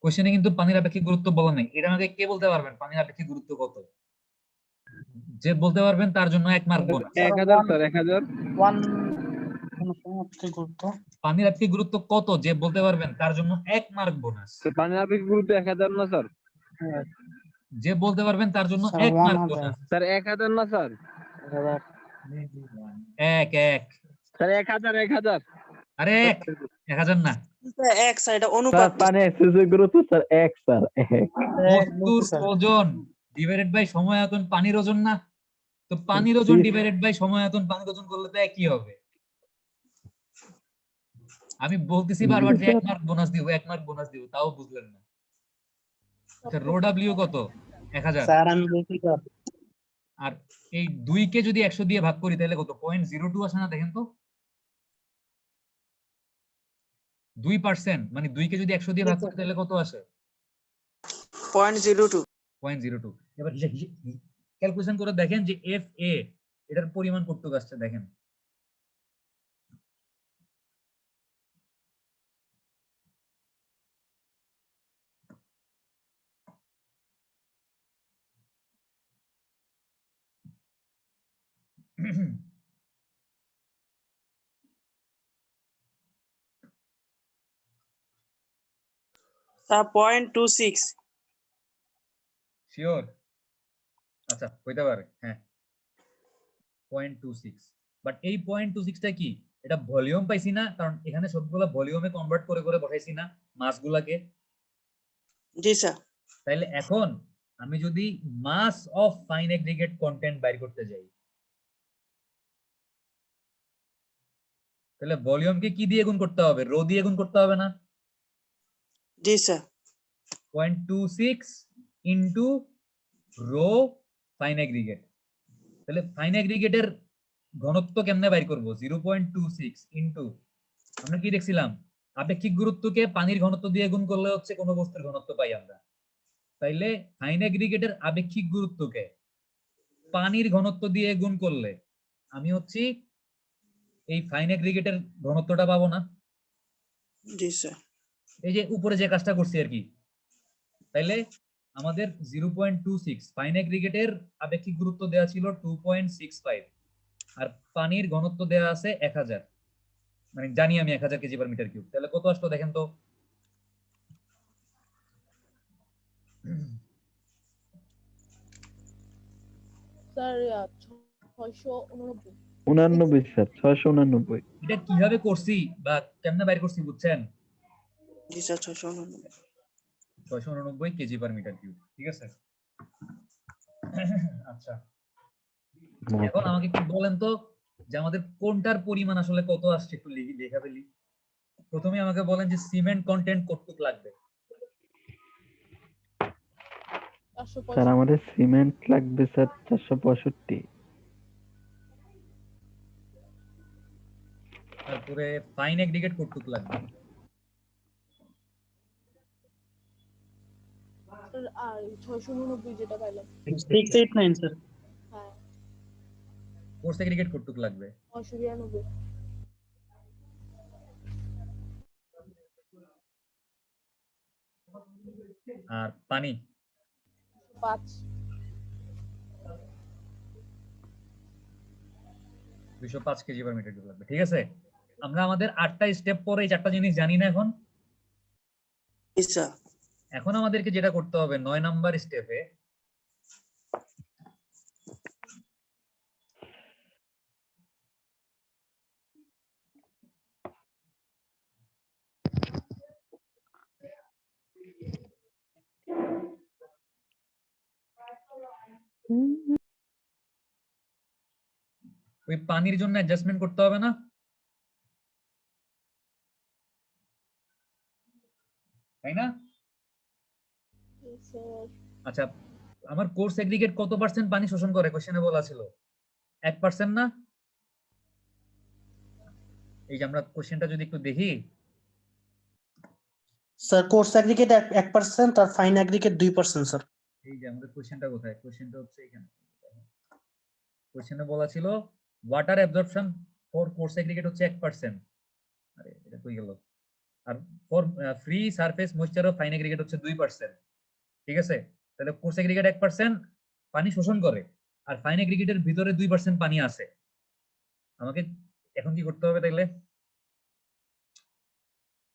কোশ্চেনে কিন্তু পানির আপেক্ষিক গুরুত্ব বলা নাই। এটা আমাকে কে বলতে পারবেন পানির আপেক্ষিক গুরুত্ব কত? যে বলতে পারবেন তার জন্য 1 মার্ক বোনাস। 1000 স্যার 1000 পানির আপেক্ষিক গুরুত্ব কত যে বলতে পারবেন তার জন্য 1 মার্ক বোনাস। পানির আপেক্ষিক গুরুত্ব 1000 না স্যার? যে বলতে পারবেন তার জন্য 1 মার্ক বোনাস। স্যার 1000 না স্যার? 1 স্যার 1000 আরে 1000 না এক সাইড অনুপাত স্যার পানি এক্সেসের গুরুত্ব স্যার 1 স্যার 1। বস্তুর ওজন ডিভাইডেড বাই সময় আয়তন পানির ওজন না, তো পানির ওজন ডিভাইডেড বাই সময় আয়তন পানির ওজন করলে তো একই হবে। আমি বলতেছি বারবার যে 1 মার্ক বোনাস দিব 1 মার্ক বোনাস দিব, তাও বুঝলেন না। আচ্ছা রো ডব্লিউ কত 1000, স্যার আমি বলছি স্যার আর এই 2 কে যদি 100 দিয়ে ভাগ করি তাহলে কত 0.02 আসে না? দেখেন তো 2%, মানে 2 কে যদি 100 দিয়ে ভাগ করি তাহলে কত আসে 0.02। 0.02। এবার ক্যালকুলেশন করে দেখেন যে এফ এ এটার পরিমাণ কতটুকু আসছে দেখেন। স্যার 0.26। শিওর? আচ্ছা হইতে পারে, হ্যাঁ 0.26। বাট এই 0.26টা কি এটা ভলিউম পাইছি না? কারণ এখানে সবগুলা ভলিউমে কনভার্ট করে করে বসাইছি না মাসগুলাকে। জি স্যার। তাইলে এখন আমি যদি মাস অফ ফাইন এগ্রিগেট কন্টেন্ট বাইর করতে যাই তাহলে ভলিউমকে কি দিয়ে গুণ করতে হবে? রো দিয়ে গুণ করতে হবে না? জি sir. 0.26 into rho fine aggregate. তাহলে ফাইন এগ্রিগেটের ঘনত্ব কেমনে বাইর করব? 0.26 ইনটু আমরা কি দেখছিলাম আপেক্ষিক গুরুত্বকে পানির ঘনত্ব দিয়ে গুণ করলে হচ্ছে কোনো বস্তুর ঘনত্ব পাই আমরা। তাইলে ফাইন এগ্রিগেটের আপেক্ষিক গুরুত্বকে পানির ঘনত্ব দিয়ে গুণ করলে আমি হচ্ছে এই ফাইন এগ্রিগেটের ঘনত্বটা পাবো না? জি স্যার। এই যে উপরে যে কাজটা করছি আর কি। তাইলে আমাদের 0.26 ফাইন এগ্রিগেটের আপেক্ষিক গুরুত্ব দেওয়া ছিল 2.65 আর পানির ঘনত্ব দেওয়া আছে 1000, মানে জানি আমি 1000 কেজি পার মিটার কিউব। তাহলে কত আসলো দেখেন তো? স্যার 689। 89 স্যার 689। এটা কিভাবে করছি বা কেমনে বাইর করছি বুঝছেন? জি sir 689। 689 kg per metre cube, ঠিক আছে। আচ্ছা এখন আমাকে একটু বলেন তো যে আমাদের কোনটার পরিমাণ আসলে কত আসছে একটু লেখা ফেলি। প্রথমে আমাকে বলেন যে সিমেন্ট কন্টেন্ট কতটুকু লাগবে। স্যার আমাদের সিমেন্ট লাগবে স্যার 465। তারপরে ফাইন এগ্রিগেট কতটুকু লাগবে? আর 689 যেটা পাইলাম 689 স্যার। হ্যাঁ কোর্স এগ্রিগেট কতটুকু লাগবে? 992। আর পানি 5 205 কেজি পার মিটার কিউব লাগবে, ঠিক আছে। আমরা আমাদের 8টা স্টেপ পরে এই 4টা জিনিস জানি না এখন। জি স্যার। এখন আমাদেরকে যেটা করতে হবে 9 নাম্বার স্টেপে ওই পানির জন্য অ্যাডজাস্টমেন্ট করতে হবে না? তাই না? স্যার আচ্ছা, আমার কোর্স এগ্রিগেট কত পার্সেন্ট পানি শোষণ করে কোশ্চেনে বলা ছিল? 1% না? এই যে আমরা কোশ্চেনটা যদি একটু দেখি, স্যার কোর্স অ্যাগ্রিগেট 1% আর ফাইন অ্যাগ্রিগেট 2% স্যার। এই যে আমাদের কোশ্চেনটা কোথায়? কোশ্চেনটা হচ্ছে এখানে। কোশ্চেনে বলা ছিল water absorption for coarse aggregate হচ্ছে 1%। আরে এটা কই গেল? আর for free surface moisture of fine aggregate হচ্ছে 2%। ঠিক আছে, তাহলে কোর্স এগ্রিগেট 1% পানি শোষণ করে, আর ফাইন এগ্রিগেটের ভিতরে 2% পানি আছে। আমাকে এখন কি করতে হবে তাইলে?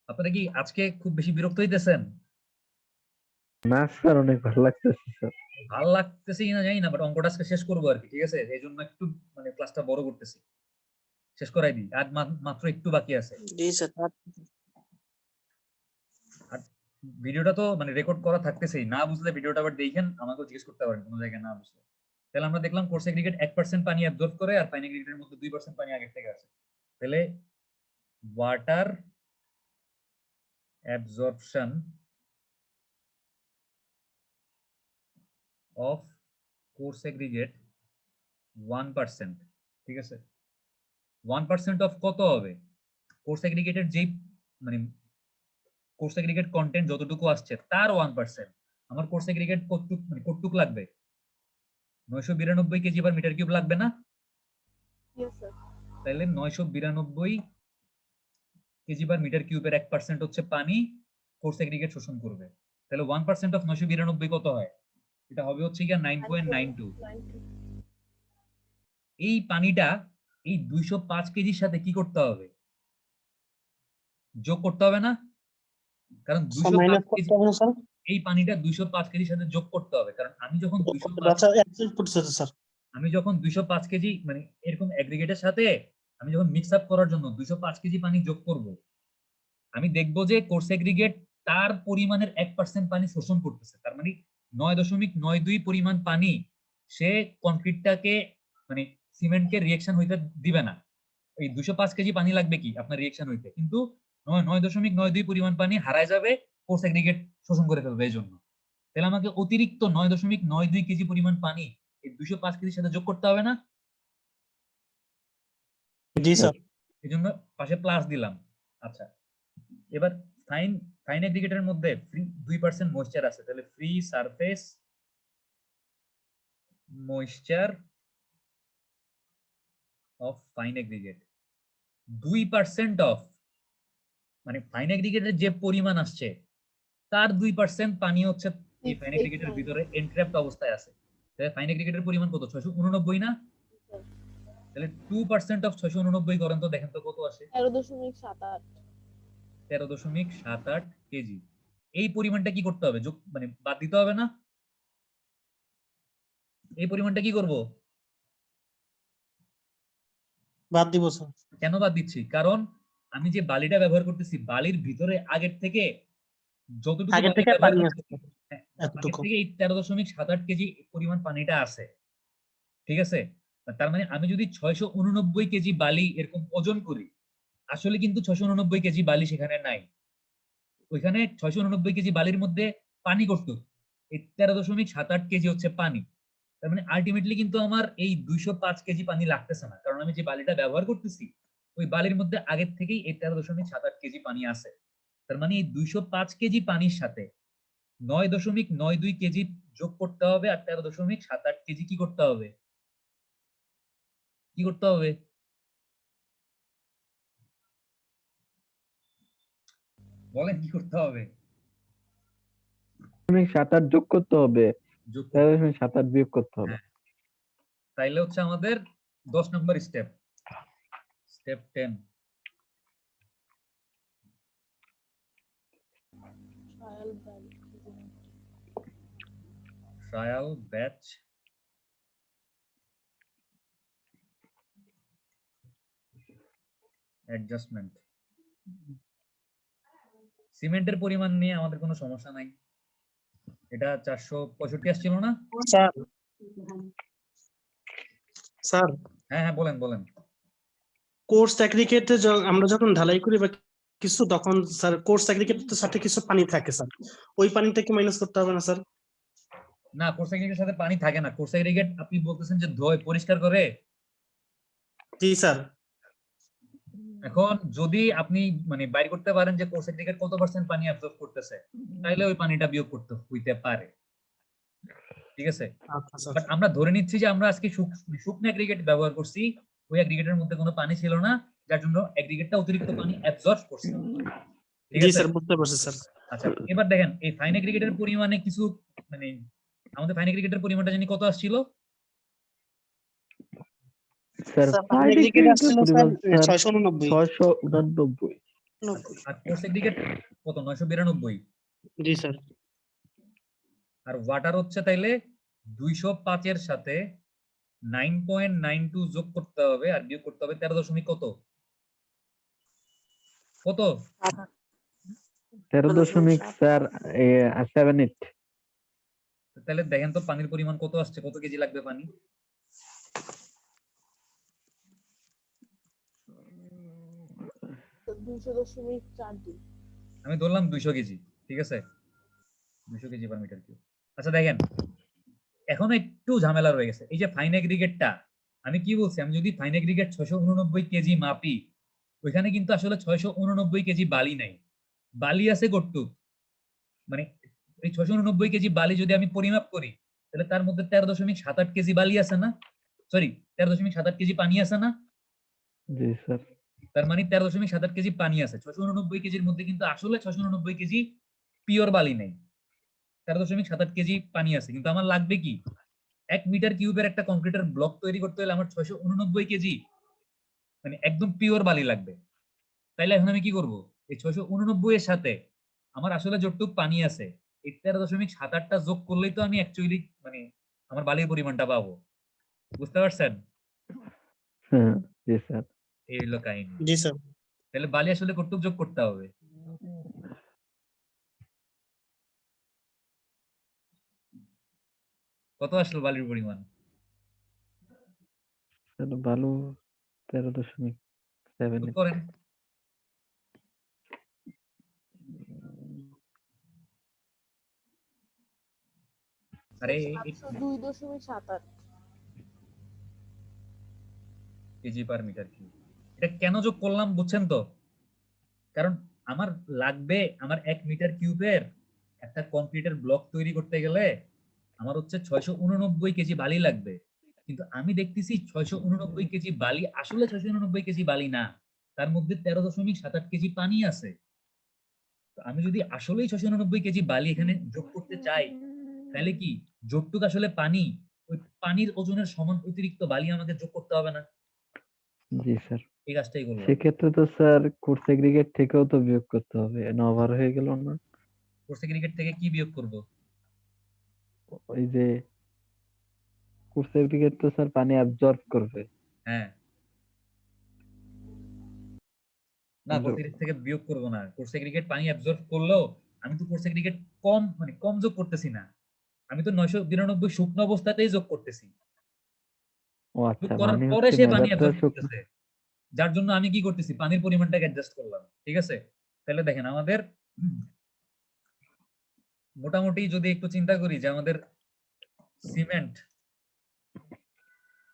আপনারা কি আজকে খুব বেশি বিরক্ত হইতেছেন? না স্যার, অনেক ভালো লাগতেছে স্যার। ভালো লাগতেছে কিনা জানি না, বাট অঙ্কটা আজকে শেষ করবো আর কি। ঠিক আছে, এই জন্য একটু মানে ক্লাসটা বড় করতেছি, শেষ করাই দিই। আর মাত্র একটু বাকি আছে। জি স্যার। আর ভিডিওটা তো মানে রেকর্ড করা থাকতেছেই, না বুঝলে ভিডিওটা আবার দেখেন, আমাকেও জিজ্ঞেস করতে পারেন কোনো জায়গায় না বুঝলে। তাহলে আমরা দেখলাম কোর্স এগ্রিগেট 1% পানি অ্যাবজর্ব করে, আর ফাইন এগ্রিগেটের মধ্যে 2% পানি আগের থেকে আছে। তাহলে water absorption of coarse aggregate 1%। ঠিক আছে, 1% অফ কত হবে? কোর্স এগ্রিগেটের যেই মানে কোর্স এগ্রিগেট কন্টেন্ট যতটুকু আসছে তার 1%। আমার কোর্স এগ্রিগেট কতটুক মানে কতটুক লাগবে? 992 কেজি পার মিটার কিউব লাগবে না? Yes sir. তাহলে 992 কেজি পার মিটার কিউবের 1% হচ্ছে পানি কোর্স এগ্রিগেট শোষণ করবে। তাহলে 1% অফ 992 কত হয়? এটা হবে হচ্ছে গিয়া 9.92। এই পানিটা এই 205 কেজির সাথে কি করতে হবে? যোগ করতে হবে না? কারণ 205 কেজি, এই পানিটা 205 কেজির সাথে যোগ করতে হবে, কারণ আমি যখন 205 কেজি মানে এরকম এগ্রিগেটের সাথে আমি যখন মিক্স আপ করার জন্য 205 কেজি পানি যোগ করব, আমি দেখবো যে কোর্স এগ্রিগেট তার পরিমাণের 1% পানি শোষণ করতেছে। তার মানে 9.92 পরিমাণ পানি সে কনক্রিটটাকে মানে সিমেন্টকে রিঅ্যাকশন হইতে দিবে না। এই 205 কেজি পানি লাগবে কি আপনার রিঅ্যাকশন হইতে, কিন্তু 9.92 পরিমাণ পানি হারায় যাবে, কোর্স এগ্রিগেট শোষণ করে ফেলবে এই জন্য। তাহলে আমাকে অতিরিক্ত 9.92 কেজি পরিমাণ পানি এই 205 কেজির সাথে যোগ করতে হবে না? জি স্যার। এই জন্য পাশে প্লাস দিলাম। আচ্ছা, এবার ফাইন ফাইন এগ্রিগেটের মধ্যে 2% ময়েশ্চার আছে, তাহলে free surface moisture of fine aggregate 2% of মানে ফাইন এগ্রিগেটের যে পরিমাণ আসছে তার 2% পানি হচ্ছে এই ফাইন এগ্রিগেটের ভিতরে এনট্র্যাপড অবস্থায় আছে। তাহলে ফাইন এগ্রিগেটের পরিমাণ কত? 689 না? তাহলে 2% অফ 689 করেন তো, দেখেন তো কত আসে? 13.78। 13.78 কেজি। এই পরিমাণটা কি করতে হবে? যোগ মানে বাদ দিতে হবে না? এই পরিমাণটা কি করব? বাদ দিব স্যার। কেন বাদ দিচ্ছি? কারণ আমি যে বালিটা ব্যবহার করতেছি, বালির ভিতরে আগের থেকে যতটুকু আগে বালি থেকে ব্যবহার পানি করতেছি, আসছে আগের এতটুকু। থেকে এই 13.78 কেজি পরিমাণ পানিটা আছে। ঠিক আছে, তার মানে আমি যদি 689 কেজি বালি এরকম ওজন করি, আসলে কিন্তু 689 কেজি বালি সেখানে নাই। ওইখানে 689 কেজি বালির মধ্যে পানি কতটুকু? এই 13.78 কেজি হচ্ছে পানি। তার মানে আলটিমেটলি কিন্তু আমার এই 205 কেজি পানি লাগতেছে না, কারণ আমি যে বালিটা ব্যবহার করতেছি ওই বালির মধ্যে আগের থেকেই এই 13.78 কেজি পানি আছে। তার মানে এই 205 কেজি পানির সাথে 9.92 কেজি যোগ করতে হবে, আর 13.78 কেজি কি করতে হবে? কি করতে হবে? বলেন কি করতে হবে? 7.8 যোগ করতে হবে, যোগ করতে হবে। 7.8 বিয়োগ করতে হবে। হ্যাঁ, তাইলে হচ্ছে আমাদের 10 number step, step 10 trial batch adjustment. সিমেন্টের পরিমাণ নিয়ে আমাদের কোনো সমস্যা নাই, এটা 465 আসছিল না? স্যার স্যার হ্যাঁ হ্যাঁ বলেন বলেন। কোর্স অ্যাগ্রিগেটে আমরা যখন ঢালাই করি বা কিছু, তখন স্যার কোর্স অ্যাগ্রিগেটের সাথে কিছু পানি থাকে স্যার, ওই পানিটা কি মাইনাস করতে হবে না স্যার? না, কোর্স এগ্রিগেটের সাথে পানি থাকে না। কোর্স এগ্রিগেট আপনি বলতেছেন যে ধোয়, পরিষ্কার করে। জি স্যার। এখন যদি আপনি মানে বাইর করতে পারেন যে কোর্স এগ্রিগেট কত পার্সেন্ট পানি অ্যাবজর্ব করতেছে, তাহলে ওই পানিটা বিয়োগ করতে হইতে পারে, ঠিক আছে। আচ্ছা স্যার। বাট আমরা ধরে নিচ্ছি যে আমরা আজকে শুকনো এগ্রিগেট ব্যবহার করছি, ওই এগ্রিগেটের মধ্যে কোনো পানি ছিল না, যার জন্য এগ্রিগেটটা অতিরিক্ত পানি অ্যাবজর্ব করছে, ঠিক জি আছে। স্যার, বুঝতে পারছি স্যার। আচ্ছা এবার দেখেন এই ফাইন এগ্রিগেটের পরিমাণে কিছু মানে আমাদের ফাইন এগ্রিগেটের পরিমাণটা জানি কত আসছিল? স্যার স্যার, ফাইন aggregate এগ্রিগেটের আসছিল পরিমাণ স্যার স্যার 689। 689। আর কোর্স এগ্রিগেট কত? 992। জি স্যার। আর ওয়াটার হচ্ছে তাইলে 205 এর সাথে 9.92 যোগ করতে হবে আর বিয়োগ করতে হবে 13 দশমিক কত কত 13.78। তাহলে দেখেন তো পানির পরিমাণ কত আসছে, কত কেজি লাগবে পানি? তো 200.42। আমি ধরলাম 200 কেজি, ঠিক আছে, 200 কেজি পার মিটার কিউব। আচ্ছা দেখেন এখন একটু ঝামেলা রয়ে গেছে। এই যে ফাইন এগ্রিগেটটা আমি কি বলছি, আমি যদি ফাইন এগ্রিগেট 689 কেজি মাপি, ওইখানে কিন্তু আসলে 689 কেজি বালি নাই, বালি আছে কটুক, মানে এই 689 কেজি বালি যদি আমি পরিমাপ করি, তাহলে তার মধ্যে 13.78 কেজি বালি আছে না, সরি 13.78 কেজি পানি আছে না। জি স্যার। তার মানে 13.78 কেজি পানি আছে। 689 কেজির মধ্যে কিন্তু আসলে 689 কেজি পিওর বালি নেই, 13.78 কেজি পানি আছে। কিন্তু আমার লাগবে কি, 1 মিটার কিউবের একটা কংক্রিটের ব্লক তৈরি করতে হলে আমার 689 কেজি মানে একদম পিওর বালি লাগবে। তাইলে এখন আমি কি করব, এই 689 এর সাথে আমার আসলে যতটুকু পানি আছে এই 13.78টা যোগ করলেই তো আমি অ্যাকচুয়ালি মানে আমার বালির পরিমাণটা পাবো, বুঝতে পারছেন? হ্যাঁ জি স্যার। এই হলো কাহিনী। জি স্যার। তাহলে বালি আসলে কতটুকু যোগ করতে হবে? কত আসলো বালির পরিমাণ? স্যার ভালো 13.78। যোগ করেন। আরে 702.28। Kg per metre cube. এটা কেন যোগ করলাম বুঝছেন তো? কারণ আমার লাগবে আমার 1 মিটার কিউবের একটা কংক্রিটের ব্লক তৈরি করতে গেলে আমার হচ্ছে 689 কেজি বালি লাগবে। কিন্তু আমি দেখতেছি 689 কেজি বালি আসলে 689 কেজি বালি না, তার মধ্যে 13.78 কেজি পানি আছে। তো আমি যদি আসলেই 689 কেজি বালি এখানে যোগ করতে চাই, তাহলে কি যতটুক আসলে পানি, ওই পানির ওজনের সমান অতিরিক্ত বালি আমাকে যোগ করতে হবে না? জি স্যার। এই কাজটাই করলাম। সেক্ষেত্রে তো স্যার কোর্স এগ্রিগেট থেকেও তো বিয়োগ করতে হবে, না ওভার হয়ে গেল না? কোর্স ক্রিকেট থেকে কি বিয়োগ করব? ওই যে কোর্স এগ্রিগেট তো স্যার পানি অ্যাবজর্ব করবে। হ্যাঁ না, কোর্স এগ্রিগেট থেকে বিয়োগ করব না। কোর্স এগ্রিগেট পানি অ্যাবজর্ব করলেও আমি তো কোর্স এগ্রিগেট কম মানে কম যোগ করতেছি না, আমি তো 992 শুকনো অবস্থাতেই যোগ করতেছি। ও যোগ আচ্ছা, করার মানে পরে হচ্ছে সে পানি মেজারটা অ্যাবজর্ব করতেছে, যার জন্য আমি কি করতেছি, পানির পরিমাণটাকে অ্যাডজাস্ট করলাম, ঠিক আছে। তাহলে দেখেন আমাদের মোটামুটি যদি একটু চিন্তা করি যে আমাদের সিমেন্ট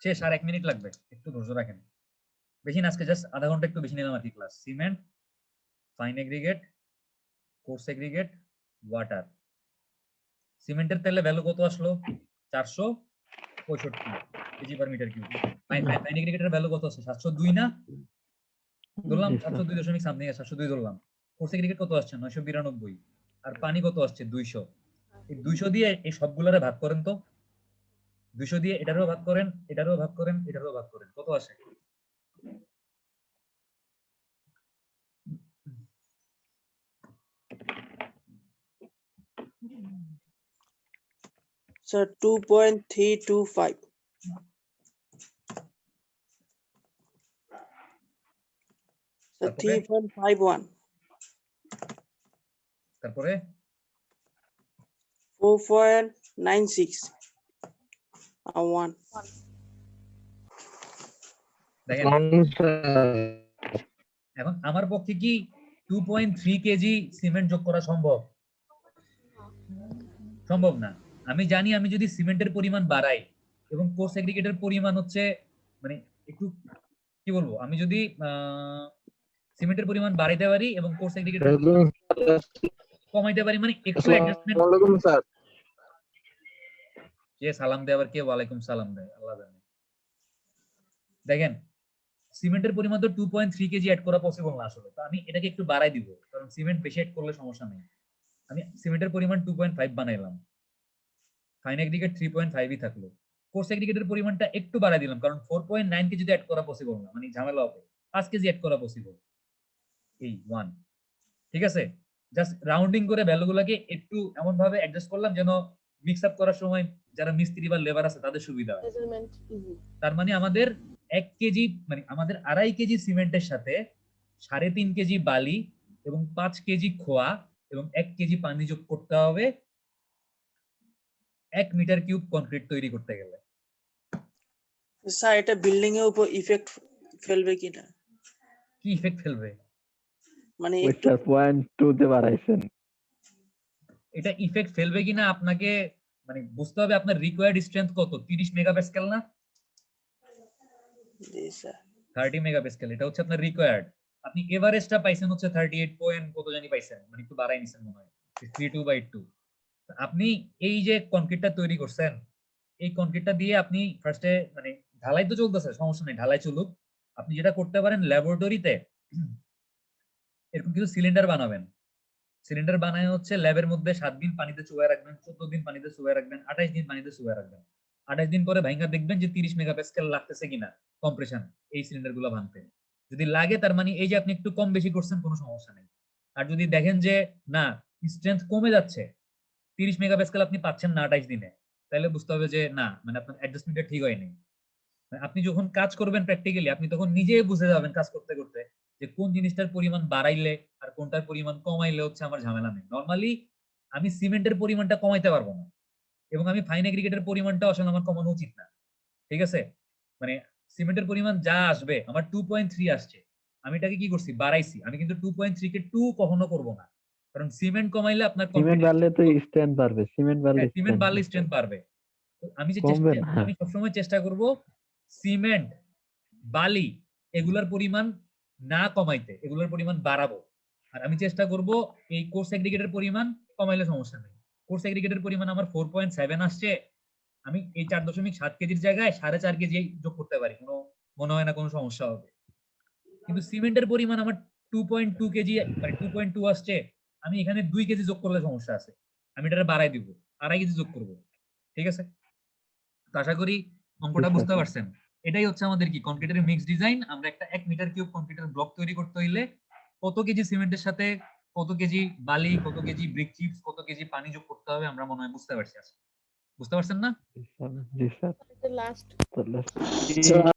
শেষ আর 1 মিনিট লাগবে, একটু ধৈর্য রাখেন। বেশি না, আজকে জাস্ট আধা ঘন্টা একটু বেশি নিলাম আর কি class. Cement, fine aggregate, coarse aggregate, water. সিমেন্টের তেলে ভ্যালু কত আসলো? 465 kg per metre cube. Fine এগ্রিগেটের ভ্যালু কত আছে? 702 না? ধরলাম জি স্যার। 702 দশমিক সামথিং, 702 ধরলাম। কোর্স এগ্রিগেট কত আসছে? 992। আর পানি কত আসছে? 200। এই 200 দিয়ে এই সবগুলোরে ভাগ করেন তো, 200 দিয়ে এটারও ভাগ করেন, এটারও ভাগ করেন, এটারও ভাগ করেন, কত আসে? স্যার 2.325। স্যার তারপরে 3.51। তারপরে 4.96। 1 দেখেন এখন আমার পক্ষে কি 2.3 কেজি সিমেন্ট যোগ করা সম্ভব? সম্ভব না। আমি জানি আমি যদি সিমেন্টের পরিমাণ বাড়াই এবং কোর্স এগ্রিগেটের পরিমাণ হচ্ছে মানে একটু কি বলবো, আমি যদি সিমেন্টের পরিমাণ বাড়াইতে পারি এবং কোর্স এগ্রিগেটের কমাইতে পারি, মানে একটু অ্যাডজাস্টমেন্ট। স্যার কে সালাম দেয় আবার কে ওয়ালাইকুম সালাম দেয় আল্লাহ জানে। দেখেন সিমেন্টের পরিমাণ তো 2.3 কেজি অ্যাড করা পসিবল না আসলে, তো আমি এটাকে একটু বাড়াই দিব, কারণ সিমেন্ট বেশি অ্যাড করলে সমস্যা নেই। আমি সিমেন্টের পরিমাণ 2.5 বানাইলাম, ফাইন এগ্রিগেট 3.5ই থাকলো। কোর্স এগ্রিগেটের পরিমাণটা একটু বাড়াই দিলাম, কারণ 4.9 কেজি অ্যাড করা পসিবল না, মানে ঝামেলা হবে। 5 কেজি অ্যাড করা পসিবল, এই 1। ঠিক আছে, জাস্ট রাউন্ডিং করে ভ্যালুগুলোকে একটু এমন ভাবে অ্যাডজাস্ট করলাম যেন মিক্স আপ করার সময় যারা মিস্ত্রি বা লেবার আছে তাদের সুবিধা হয়। Measurement easy. তার মানে আমাদের 1 কেজি মানে আমাদের 2.5 কেজি সিমেন্টের সাথে 3.5 কেজি বালি এবং 5 কেজি খোয়া এবং 1 কেজি পানি যোগ করতে হবে 1 মিটার কিউব কংক্রিট তৈরি করতে গেলে। স্যার এটা বিল্ডিং এর উপর ইফেক্ট ফেলবে কিনা? কি ইফেক্ট ফেলবে? মানে ওই একটু স্যার 0.2 তে বাড়াইছেন। এটা ইফেক্ট ফেলবে কিনা আপনাকে মানে বুঝতে হবে আপনার রিকোয়ার্ড স্ট্রেংথ কত। 30 মেগাপ্যাসকেল না, জি স্যার 30 মেগাপ্যাসকেল, এটা হচ্ছে আপনার রিকোয়ার্ড। আপনি এভারেজটা পাইছেন হচ্ছে 38 পয়েন্ট কত জানি পাইছেন, মানে একটু বাড়াই নিছেন মনে হয় 32/2। আপনি এই যে কংক্রিটটা তৈরি করছেন, এই কংক্রিটটা দিয়ে আপনি ফার্স্টে মানে ঢালাই তো চলতেছে, সমস্যা নেই, ঢালাই চলুক। আপনি যেটা করতে পারেন ল্যাবরেটরিতে এরকম কিছু সিলিন্ডার বানাবেন। সিলিন্ডার বানায় হচ্ছে ল্যাবের মধ্যে 7 দিন পানিতে চুবায় রাখবেন, 14 দিন পানিতে চুবায় রাখবেন, 28 দিন পানিতে চুবায় রাখবেন। 28 দিন পরে ভাঙা দেখবেন যে 30 মেগাপ্যাসকেল লাগতেছে কিনা কম্প্রেশন এই সিলিন্ডার গুলো ভাঙতে। যদি লাগে তার মানে এই যে আপনি একটু কম বেশি করছেন, কোনো সমস্যা নেই। আর যদি দেখেন যে না স্ট্রেংথ কমে যাচ্ছে, 30 মেগাপ্যাসকেল আপনি পাচ্ছেন না 28 দিনে, তাহলে বুঝতে হবে যে না মানে আপনার অ্যাডজাস্টমেন্টটা ঠিক হয়নি। আপনি যখন কাজ করবেন প্র্যাকটিক্যালি আপনি তখন নিজেই বুঝে যাবেন কাজ করতে করতে যে কোন জিনিসটার পরিমাণ বাড়াইলে আর কোনটার পরিমাণ কমাইলে হচ্ছে আমার ঝামেলা নেই। নরমালি আমি সিমেন্টের পরিমাণটা কমাইতে পারবো না এবং আমি ফাইন এগ্রিগেটের পরিমাণটা আসলে আমার কমানো উচিত না। ঠিক আছে, মানে সিমেন্টের পরিমাণ যা আসবে, আমার 2.3 আসছে, আমি এটাকে কি করছি বাড়াইছি, আমি কিন্তু 2.3 কে 2 কখনো করব না, কারণ সিমেন্ট কমাইলে আপনার সিমেন্ট বাড়লে তো স্ট্রেন্থ বাড়বে, সিমেন্ট বাড়লে সিমেন্ট বাড়লে স্ট্রেংথ বাড়বে। আমি যে কমবে না। আমি সবসময় চেষ্টা করব সিমেন্ট বালি এগুলার পরিমাণ না কমাইতে, এগুলার পরিমাণ বাড়াবো। আর আমি চেষ্টা করব এই কোর্স এগ্রিগেটের পরিমাণ কমাইলে সমস্যা নেই। কোর্স এগ্রিগেটের পরিমাণ আমার 4.7 আসছে, আমি এই 4.7 কেজির জায়গায় 4.5 কেজি যোগ করতে পারি, কোনো মনে হয় না কোনো সমস্যা হবে। কিন্তু সিমেন্টের পরিমাণ আমার 2.2 কেজি মানে 2.2 আসছে, আমি এখানে 2 কেজি যোগ করলে সমস্যা আছে, আমি এটা বাড়াই দিব, 2.5 কেজি যোগ করব। ঠিক আছে, তো আশা করি অঙ্কটা বুঝতে পারছেন। এটাই হচ্ছে আমাদের কি কংক্রিটের মিক্স ডিজাইন। আমরা একটা 1 মিটার কিউব কংক্রিটের ব্লক তৈরি করতে হইলে কত কেজি সিমেন্টের সাথে কত কেজি বালি, কত কেজি ব্রিক চিপস, কত কেজি পানি যোগ করতে হবে আমরা মনে হয় বুঝতে পারছি। বুঝতে পারছেন না? জি স্যার। লাস্ট তাহলে